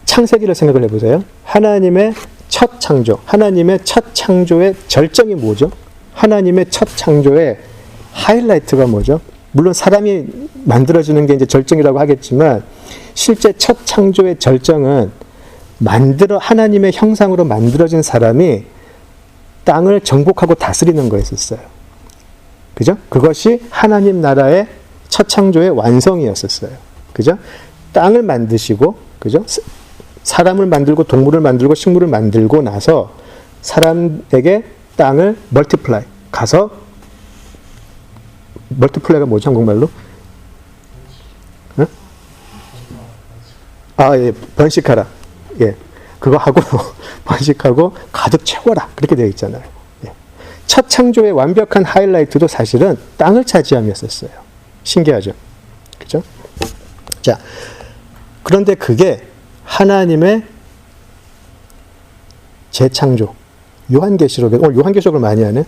창세기를 생각을 해보세요. 하나님의 첫 창조, 하나님의 첫 창조의 절정이 뭐죠? 하나님의 첫 창조의 하이라이트가 뭐죠? 물론 사람이 만들어지는 게 이제 절정이라고 하겠지만, 실제 첫 창조의 절정은 하나님의 형상으로 만들어진 사람이 땅을 정복하고 다스리는 거였었어요. 그죠? 그것이 하나님 나라의 첫 창조의 완성이었었어요. 그죠? 땅을 만드시고, 그죠? 사람을 만들고 동물을 만들고 식물을 만들고 나서 사람에게 땅을 멀티플라이 가서, 멀티플라이가 뭐죠, 한국말로? 응? 예, 번식하라. 예, 그거 하고 번식하고 가득 채워라. 그렇게 되어 있잖아요. 예. 첫 창조의 완벽한 하이라이트도 사실은 땅을 차지함이었어요. 신기하죠? 그죠? 자, 그런데 그게 하나님의 재창조, 요한계시록에도, 요한계시록을 많이 하네.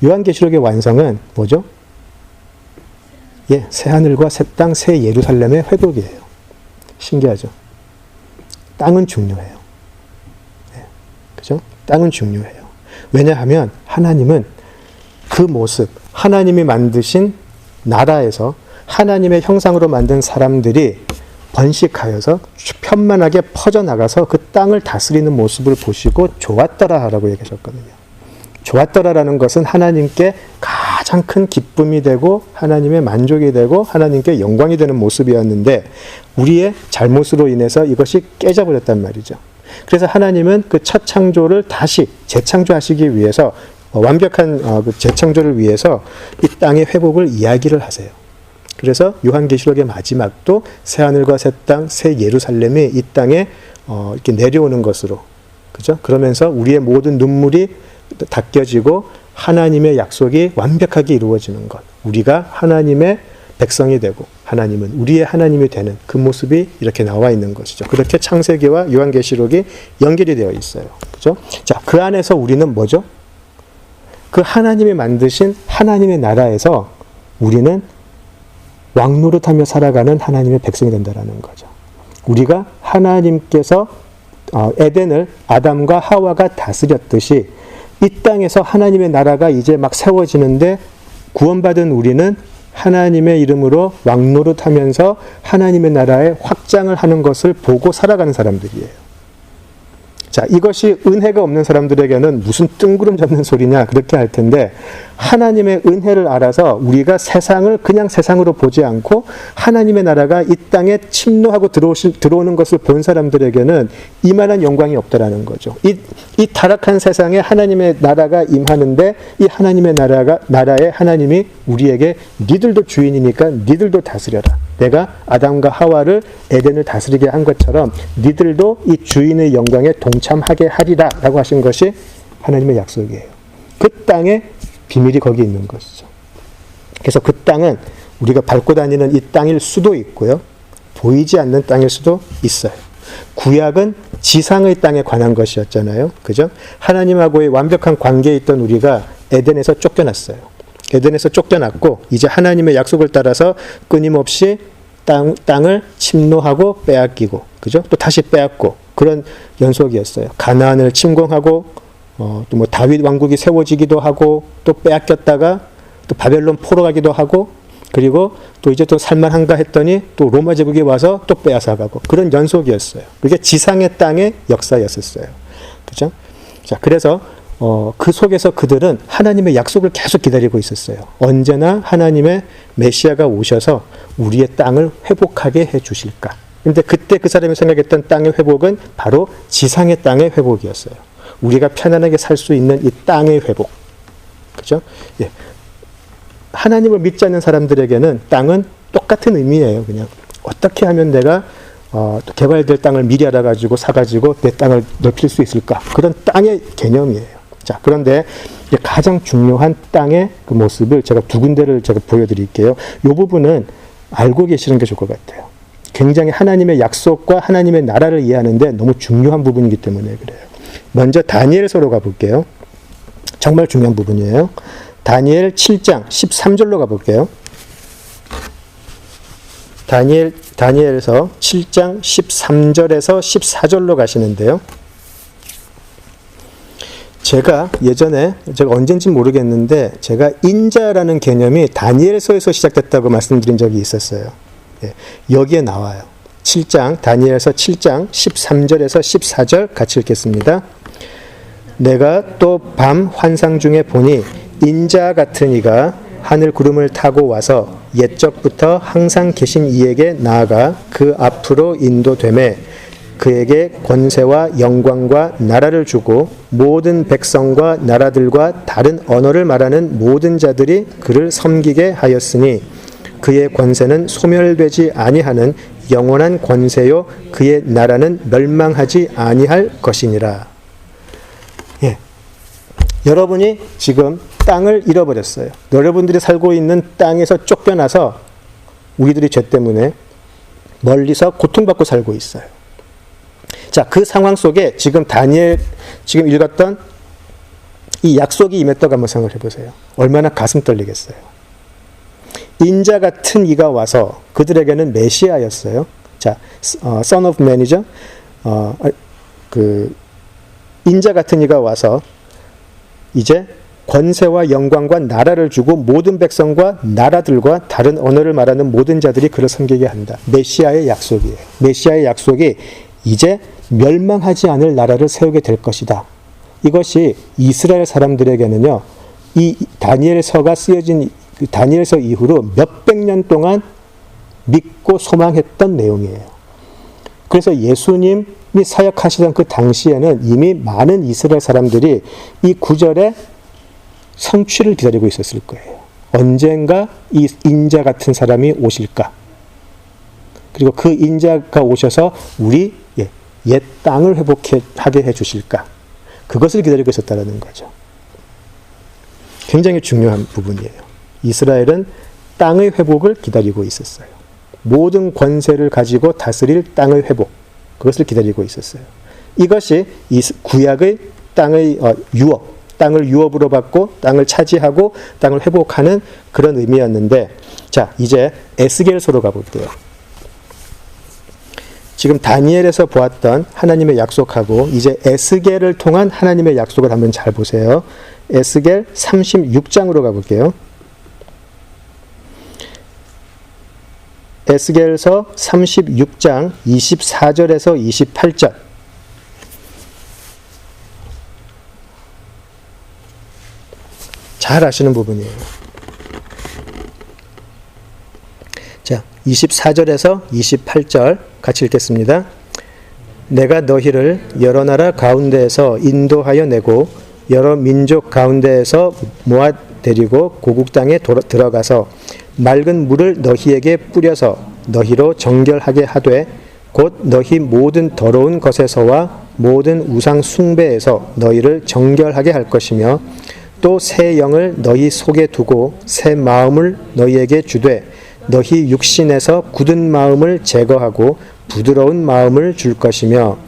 요한계시록의 완성은 뭐죠? 예, 새하늘과 새 땅, 새 예루살렘의 회복이에요. 신기하죠? 땅은 중요해요. 네, 그죠? 땅은 중요해요. 왜냐하면 하나님은 그 모습, 하나님이 만드신 나라에서 하나님의 형상으로 만든 사람들이 번식하여서 편만하게 퍼져나가서 그 땅을 다스리는 모습을 보시고 좋았더라라고 얘기하셨거든요. 좋았더라라는 것은 하나님께 가장 큰 기쁨이 되고 하나님의 만족이 되고 하나님께 영광이 되는 모습이었는데 우리의 잘못으로 인해서 이것이 깨져버렸단 말이죠. 그래서 하나님은 그 첫 창조를 다시 재창조하시기 위해서 완벽한 그 재창조를 위해서 이 땅의 회복을 이야기를 하세요. 그래서 요한계시록의 마지막도 새 하늘과 새 땅, 새 예루살렘이 이 땅에 이렇게 내려오는 것으로, 그죠? 그러면서 우리의 모든 눈물이 닦여지고 하나님의 약속이 완벽하게 이루어지는 것. 우리가 하나님의 백성이 되고 하나님은 우리의 하나님이 되는 그 모습이 이렇게 나와 있는 것이죠. 그렇게 창세기와 요한계시록이 연결이 되어 있어요. 그죠? 자, 그 안에서 우리는 뭐죠? 그 하나님이 만드신 하나님의 나라에서 우리는 왕노릇하며 살아가는 하나님의 백성이 된다는 거죠. 우리가 하나님께서 에덴을 아담과 하와가 다스렸듯이 이 땅에서 하나님의 나라가 이제 막 세워지는데 구원받은 우리는 하나님의 이름으로 왕노릇하면서 하나님의 나라의 확장을 하는 것을 보고 살아가는 사람들이에요. 자, 이것이 은혜가 없는 사람들에게는 무슨 뜬구름 잡는 소리냐 그렇게 할 텐데 하나님의 은혜를 알아서 우리가 세상을 그냥 세상으로 보지 않고 하나님의 나라가 이 땅에 침노하고 들어오는 것을 본 사람들에게는 이만한 영광이 없다라는 거죠. 이 타락한 세상에 하나님의 나라가 임하는데 이 하나님의 나라에 하나님이 우리에게 니들도 주인이니까 니들도 다스려라. 내가 아담과 하와를 에덴을 다스리게 한 것처럼 니들도 이 주인의 영광에 동참하게 하리라 라고 하신 것이 하나님의 약속이에요. 그 땅에 비밀이 거기 있는 것이죠. 그래서 그 땅은 우리가 밟고 다니는 이 땅일 수도 있고요. 보이지 않는 땅일 수도 있어요. 구약은 지상의 땅에 관한 것이었잖아요. 그죠? 하나님하고의 완벽한 관계에 있던 우리가 에덴에서 쫓겨났어요. 에덴에서 쫓겨났고 이제 하나님의 약속을 따라서 끊임없이 땅을 침노하고 빼앗기고, 그죠? 또 다시 빼앗고 그런 연속이었어요. 가나안을 침공하고 또 뭐 다윗 왕국이 세워지기도 하고 또 빼앗겼다가 또 바벨론 포로 가기도 하고 그리고 또 이제 또 살만한가 했더니 또 로마 제국이 와서 또 빼앗아가고 그런 연속이었어요. 그게 지상의 땅의 역사였었어요. 그죠? 자, 그래서 그 속에서 그들은 하나님의 약속을 계속 기다리고 있었어요. 언제나 하나님의 메시아가 오셔서 우리의 땅을 회복하게 해 주실까. 근데 그때 그 사람이 생각했던 땅의 회복은 바로 지상의 땅의 회복이었어요. 우리가 편안하게 살 수 있는 이 땅의 회복. 그죠? 예. 하나님을 믿지 않는 사람들에게는 땅은 똑같은 의미예요. 그냥 어떻게 하면 내가 개발될 땅을 미리 알아가지고 사가지고 내 땅을 넓힐 수 있을까? 그런 땅의 개념이에요. 자, 그런데 가장 중요한 땅의 그 모습을 제가 두 군데를 제가 보여드릴게요. 이 부분은 알고 계시는 게 좋을 것 같아요. 굉장히 하나님의 약속과 하나님의 나라를 이해하는데 너무 중요한 부분이기 때문에 그래요. 먼저 다니엘서로 가볼게요. 정말 중요한 부분이에요. 다니엘 7장 13절로 가볼게요. 다니엘서 7장 13절에서 14절로 가시는데요. 제가 예전에 언젠지 모르겠는데 제가 인자라는 개념이 다니엘서에서 시작됐다고 말씀드린 적이 있었어요. 예, 여기에 나와요. 다니엘서 7장 13절에서 14절 같이 읽겠습니다. 내가 또 밤 환상 중에 보니 인자 같은 이가 하늘 구름을 타고 와서 옛적부터 항상 계신 이에게 나아가 그 앞으로 인도되매 그에게 권세와 영광과 나라를 주고 모든 백성과 나라들과 다른 언어를 말하는 모든 자들이 그를 섬기게 하였으니 그의 권세는 소멸되지 아니하는 영원한 권세요 그의 나라는 멸망하지 아니할 것이니라. 예. 여러분이 지금 땅을 잃어버렸어요. 여러분들이 살고 있는 땅에서 쫓겨나서 우리들이 죄 때문에 멀리서 고통받고 살고 있어요. 자, 그 상황 속에 지금 다니엘 지금 읽었던 이 약속이 임했다고 한번 생각을 해보세요. 얼마나 가슴 떨리겠어요. 인자 같은 이가 와서 그들에게는 메시아였어요. 자, Son of Man이죠. 그 인자 같은 이가 와서 이제 권세와 영광과 나라를 주고 모든 백성과 나라들과 다른 언어를 말하는 모든 자들이 그를 섬기게 한다. 메시아의 약속이에요. 메시아의 약속이 이제 멸망하지 않을 나라를 세우게 될 것이다. 이것이 이스라엘 사람들에게는요, 이 다니엘서가 쓰여진 다니엘서 이후로 몇백 년 동안 믿고 소망했던 내용이에요. 그래서 예수님이 사역하시던 그 당시에는 이미 많은 이스라엘 사람들이 이 구절의 성취를 기다리고 있었을 거예요. 언젠가 이 인자 같은 사람이 오실까? 그리고 그 인자가 오셔서 우리 옛 땅을 회복하게 해주실까? 그것을 기다리고 있었다는 거죠. 굉장히 중요한 부분이에요. 이스라엘은 땅의 회복을 기다리고 있었어요. 모든 권세를 가지고 다스릴 땅의 회복, 그것을 기다리고 있었어요. 이것이 구약의 땅의 유업, 땅을 유업으로 받고 땅을 차지하고 땅을 회복하는 그런 의미였는데, 자, 이제 에스겔서로 가볼게요. 지금 다니엘에서 보았던 하나님의 약속하고 이제 에스겔을 통한 하나님의 약속을 한번 잘 보세요. 에스겔 36장으로 가볼게요. 에스겔서 36장 24절에서 28절. 잘 아시는 부분이에요. 자, 24절에서 28절 같이 읽겠습니다. 내가 너희를 여러 나라 가운데에서 인도하여 내고 여러 민족 가운데에서 모아 데리고 고국 땅에 들어가서 맑은 물을 너희에게 뿌려서 너희로 정결하게 하되 곧 너희 모든 더러운 것에서와 모든 우상 숭배에서 너희를 정결하게 할 것이며 또 새 영을 너희 속에 두고 새 마음을 너희에게 주되 너희 육신에서 굳은 마음을 제거하고 부드러운 마음을 줄 것이며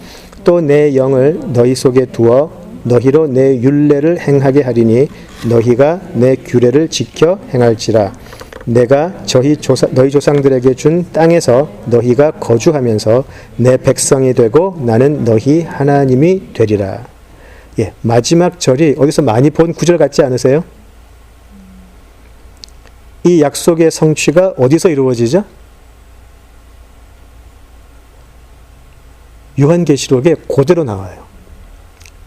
또 내 영을 너희 속에 두어 너희로 내 율례를 행하게 하리니 너희가 내 규례를 지켜 행할지라. 내가 너희 조상들에게 준 땅에서 너희가 거주하면서 내 백성이 되고 나는 너희 하나님이 되리라. 예, 마지막 절이 어디서 많이 본 구절 같지 않으세요? 이 약속의 성취가 어디서 이루어지죠? 요한계시록에 그대로 나와요.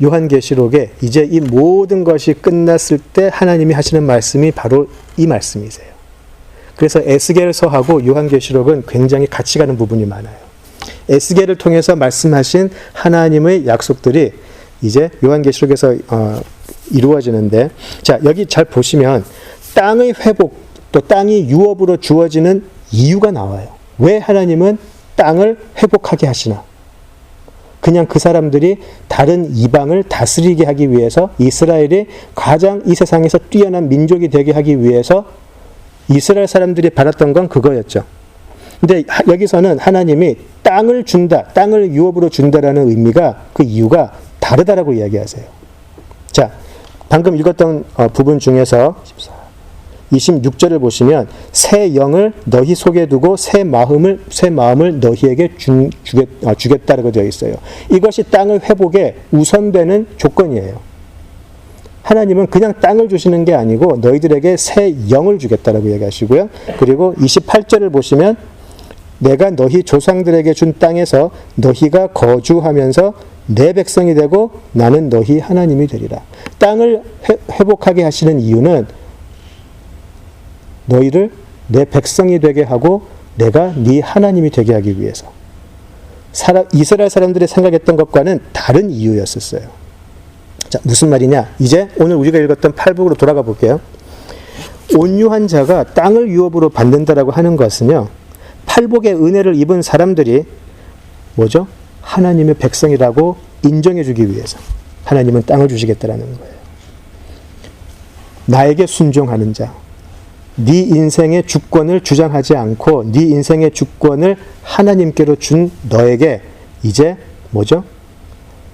요한계시록에 이제 이 모든 것이 끝났을 때 하나님이 하시는 말씀이 바로 이 말씀이세요. 그래서 에스겔서하고 요한계시록은 굉장히 같이 가는 부분이 많아요. 에스겔을 통해서 말씀하신 하나님의 약속들이 이제 요한계시록에서 이루어지는데, 자, 여기 잘 보시면 땅의 회복, 또 땅이 유업으로 주어지는 이유가 나와요. 왜 하나님은 땅을 회복하게 하시나? 그냥 그 사람들이 다른 이방을 다스리게 하기 위해서, 이스라엘이 가장 이 세상에서 뛰어난 민족이 되게 하기 위해서 이스라엘 사람들이 바랐던 건 그거였죠. 근데 여기서는 하나님이 땅을 준다, 땅을 유업으로 준다라는 의미가, 그 이유가 다르다라고 이야기하세요. 자, 방금 읽었던 부분 중에서 26절을 보시면 새 영을 너희 속에 두고 새 마음을 너희에게 주겠다라고 되어 있어요. 이것이 땅의 회복의 우선되는 조건이에요. 하나님은 그냥 땅을 주시는 게 아니고 너희들에게 새 영을 주겠다라고 얘기하시고요. 그리고 28절을 보시면 내가 너희 조상들에게 준 땅에서 너희가 거주하면서 내 백성이 되고 나는 너희 하나님이 되리라. 땅을 회복하게 하시는 이유는 너희를 내 백성이 되게 하고 내가 네 하나님이 되게 하기 위해서. 이스라엘 사람들이 생각했던 것과는 다른 이유였었어요. 자, 무슨 말이냐? 이제 오늘 우리가 읽었던 팔복으로 돌아가 볼게요. 온유한 자가 땅을 유업으로 받는다라고 하는 것은요, 팔복의 은혜를 입은 사람들이 뭐죠? 하나님의 백성이라고 인정해 주기 위해서 하나님은 땅을 주시겠다라는 거예요. 나에게 순종하는 자, 네 인생의 주권을 주장하지 않고 네 인생의 주권을 하나님께로 준 너에게 이제 뭐죠?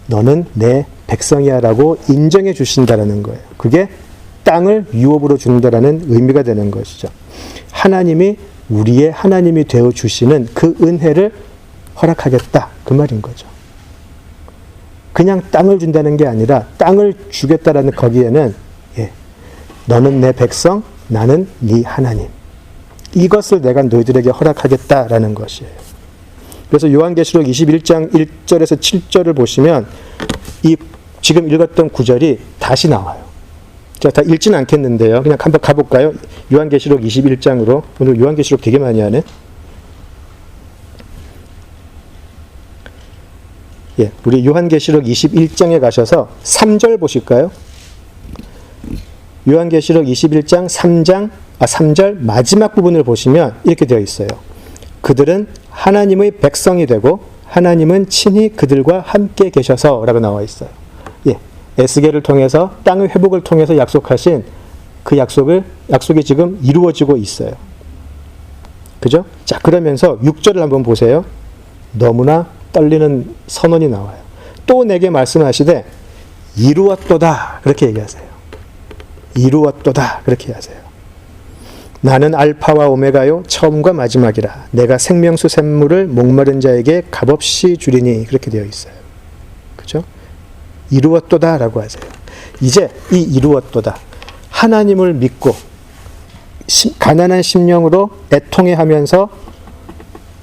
너는 내 백성이야 라고 인정해 주신다라는 거예요. 그게 땅을 유업으로 준다라는 의미가 되는 것이죠. 하나님이 우리의 하나님이 되어 주시는 그 은혜를 허락하겠다, 그 말인 거죠. 그냥 땅을 준다는 게 아니라 땅을 주겠다라는 거기에는 너는 내 백성, 나는 네 하나님. 이것을 내가 너희들에게 허락하겠다라는 것이에요. 그래서 요한계시록 21장 1절에서 7절을 보시면 이 지금 읽었던 구절이 다시 나와요. 제가 다 읽지는 않겠는데요. 그냥 한번 가볼까요? 요한계시록 21장으로. 오늘 요한계시록 되게 많이 하네. 예, 우리 요한계시록 21장에 가셔서 3절 보실까요? 요한계시록 21장 3절 마지막 부분을 보시면 이렇게 되어 있어요. 그들은 하나님의 백성이 되고 하나님은 친히 그들과 함께 계셔서 라고 나와 있어요. 예, 에스겔을 통해서 땅의 회복을 통해서 약속하신 그 약속이 지금 이루어지고 있어요. 그죠? 자, 그러면서 6절을 한번 보세요. 너무나 떨리는 선언이 나와요. 또 내게 말씀하시되 이루었도다 그렇게 얘기하세요. 이루었도다 그렇게 하세요. 나는 알파와 오메가요 처음과 마지막이라 내가 생명수 샘물을 목마른 자에게 값없이 주리니 그렇게 되어 있어요. 그죠? 이루었도다 라고 하세요. 이제 이 이루었도다 하나님을 믿고 가난한 심령으로 애통해하면서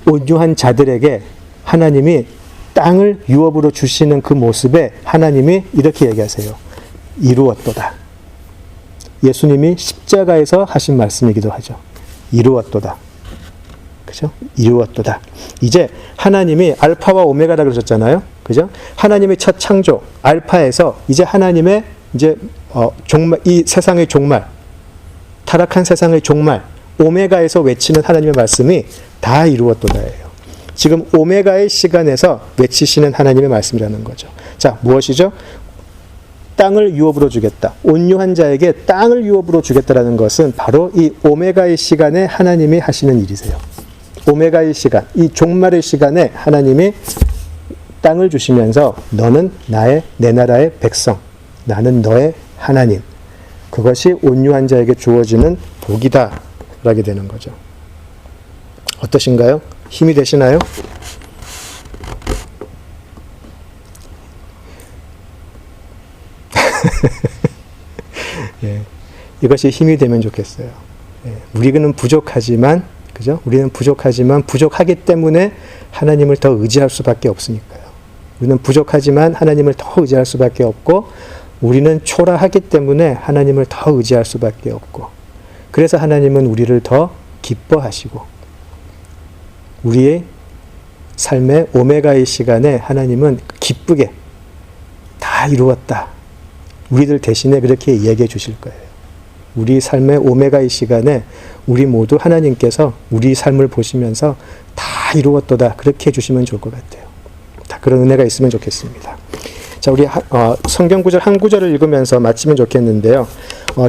온유한 자들에게 하나님이 땅을 유업으로 주시는 그 모습에 하나님이 이렇게 얘기하세요. 이루었도다. 예수님이 십자가에서 하신 말씀이기도 하죠. 이루었도다. 그죠? 이루었도다. 이제 하나님이 알파와 오메가라 그러셨잖아요. 그죠? 하나님의 첫 창조, 알파에서 이제 하나님의 종말, 이 세상의 종말, 타락한 세상의 종말, 오메가에서 외치는 하나님의 말씀이 다 이루었도다예요. 지금 오메가의 시간에서 외치시는 하나님의 말씀이라는 거죠. 자, 무엇이죠? 땅을 유업으로 주겠다. 온유한 자에게 땅을 유업으로 주겠다라는 것은 바로 이 오메가의 시간에 하나님이 하시는 일이세요. 오메가의 시간, 이 종말의 시간에 하나님이 땅을 주시면서 너는 내 나라의 백성, 나는 너의 하나님. 그것이 온유한 자에게 주어지는 복이다 라게 되는 거죠. 어떠신가요? 힘이 되시나요? 예, 이것이 힘이 되면 좋겠어요. 예, 우리는 부족하지만, 그죠? 우리는 부족하지만 부족하기 때문에 하나님을 더 의지할 수밖에 없으니까요. 우리는 부족하지만 하나님을 더 의지할 수밖에 없고, 우리는 초라하기 때문에 하나님을 더 의지할 수밖에 없고, 그래서 하나님은 우리를 더 기뻐하시고, 우리의 삶의 오메가의 시간에 하나님은 기쁘게 다 이루었다. 우리들 대신에 그렇게 이야기해 주실 거예요. 우리 삶의 오메가의 시간에 우리 모두 하나님께서 우리 삶을 보시면서 다 이루었도다. 그렇게 해주시면 좋을 것 같아요. 다 그런 은혜가 있으면 좋겠습니다. 자, 우리 성경 구절 한 구절을 읽으면서 마치면 좋겠는데요.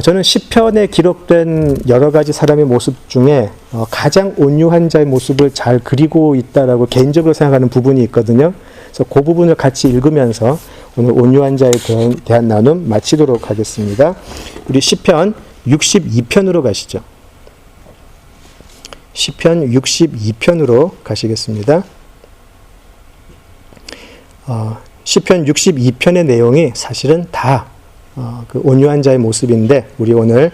저는 시편에 기록된 여러 가지 사람의 모습 중에 가장 온유한 자의 모습을 잘 그리고 있다라고 개인적으로 생각하는 부분이 있거든요. 그래서 그 부분을 같이 읽으면서 오늘 온유한 자에 대한 나눔 마치도록 하겠습니다. 우리 시편 62편으로 가시죠. 시편 62편으로 가시겠습니다. 시편 62편의 내용이 사실은 다 그 온유한 자의 모습인데, 우리 오늘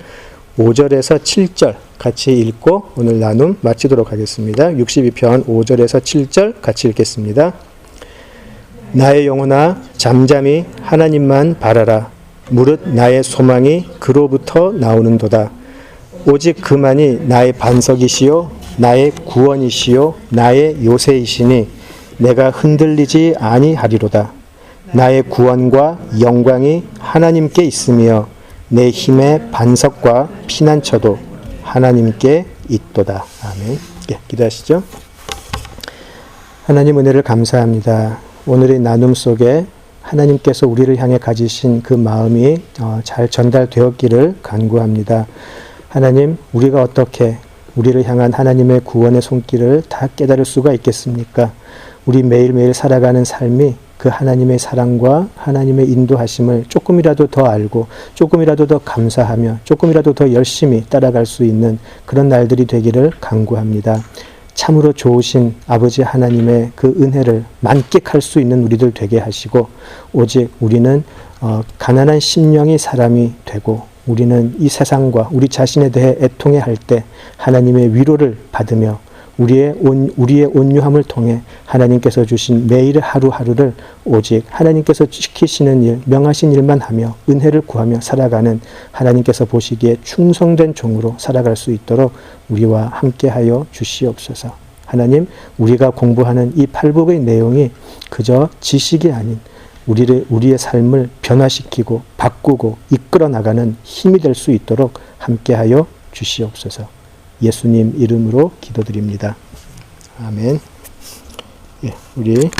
5절에서 7절 같이 읽고 오늘 나눔 마치도록 하겠습니다. 62편 5절에서 7절 같이 읽겠습니다. 나의 영혼아 잠잠히 하나님만 바라라. 무릇 나의 소망이 그로부터 나오는도다. 오직 그만이 나의 반석이시요 나의 구원이시요 나의 요새이시니 내가 흔들리지 아니하리로다. 나의 구원과 영광이 하나님께 있으며 내 힘의 반석과 피난처도 하나님께 있도다. 아멘. 예, 기도하시죠. 하나님 은혜를 감사합니다. 오늘의 나눔 속에 하나님께서 우리를 향해 가지신 그 마음이 잘 전달되었기를 간구합니다. 하나님, 우리가 어떻게 우리를 향한 하나님의 구원의 손길을 다 깨달을 수가 있겠습니까? 우리 매일매일 살아가는 삶이 그 하나님의 사랑과 하나님의 인도하심을 조금이라도 더 알고 조금이라도 더 감사하며 조금이라도 더 열심히 따라갈 수 있는 그런 날들이 되기를 간구합니다. 참으로 좋으신 아버지 하나님의 그 은혜를 만끽할 수 있는 우리들 되게 하시고, 오직 우리는 가난한 심령의 사람이 되고 우리는 이 세상과 우리 자신에 대해 애통해 할 때 하나님의 위로를 받으며 우리의 온유함을 통해 하나님께서 주신 매일의 하루하루를 오직 하나님께서 시키시는 일, 명하신 일만 하며 은혜를 구하며 살아가는 하나님께서 보시기에 충성된 종으로 살아갈 수 있도록 우리와 함께하여 주시옵소서. 하나님, 우리가 공부하는 이 팔복의 내용이 그저 지식이 아닌 우리의 삶을 변화시키고 바꾸고 이끌어 나가는 힘이 될 수 있도록 함께하여 주시옵소서. 예수님 이름으로 기도드립니다. 아멘. 예, 우리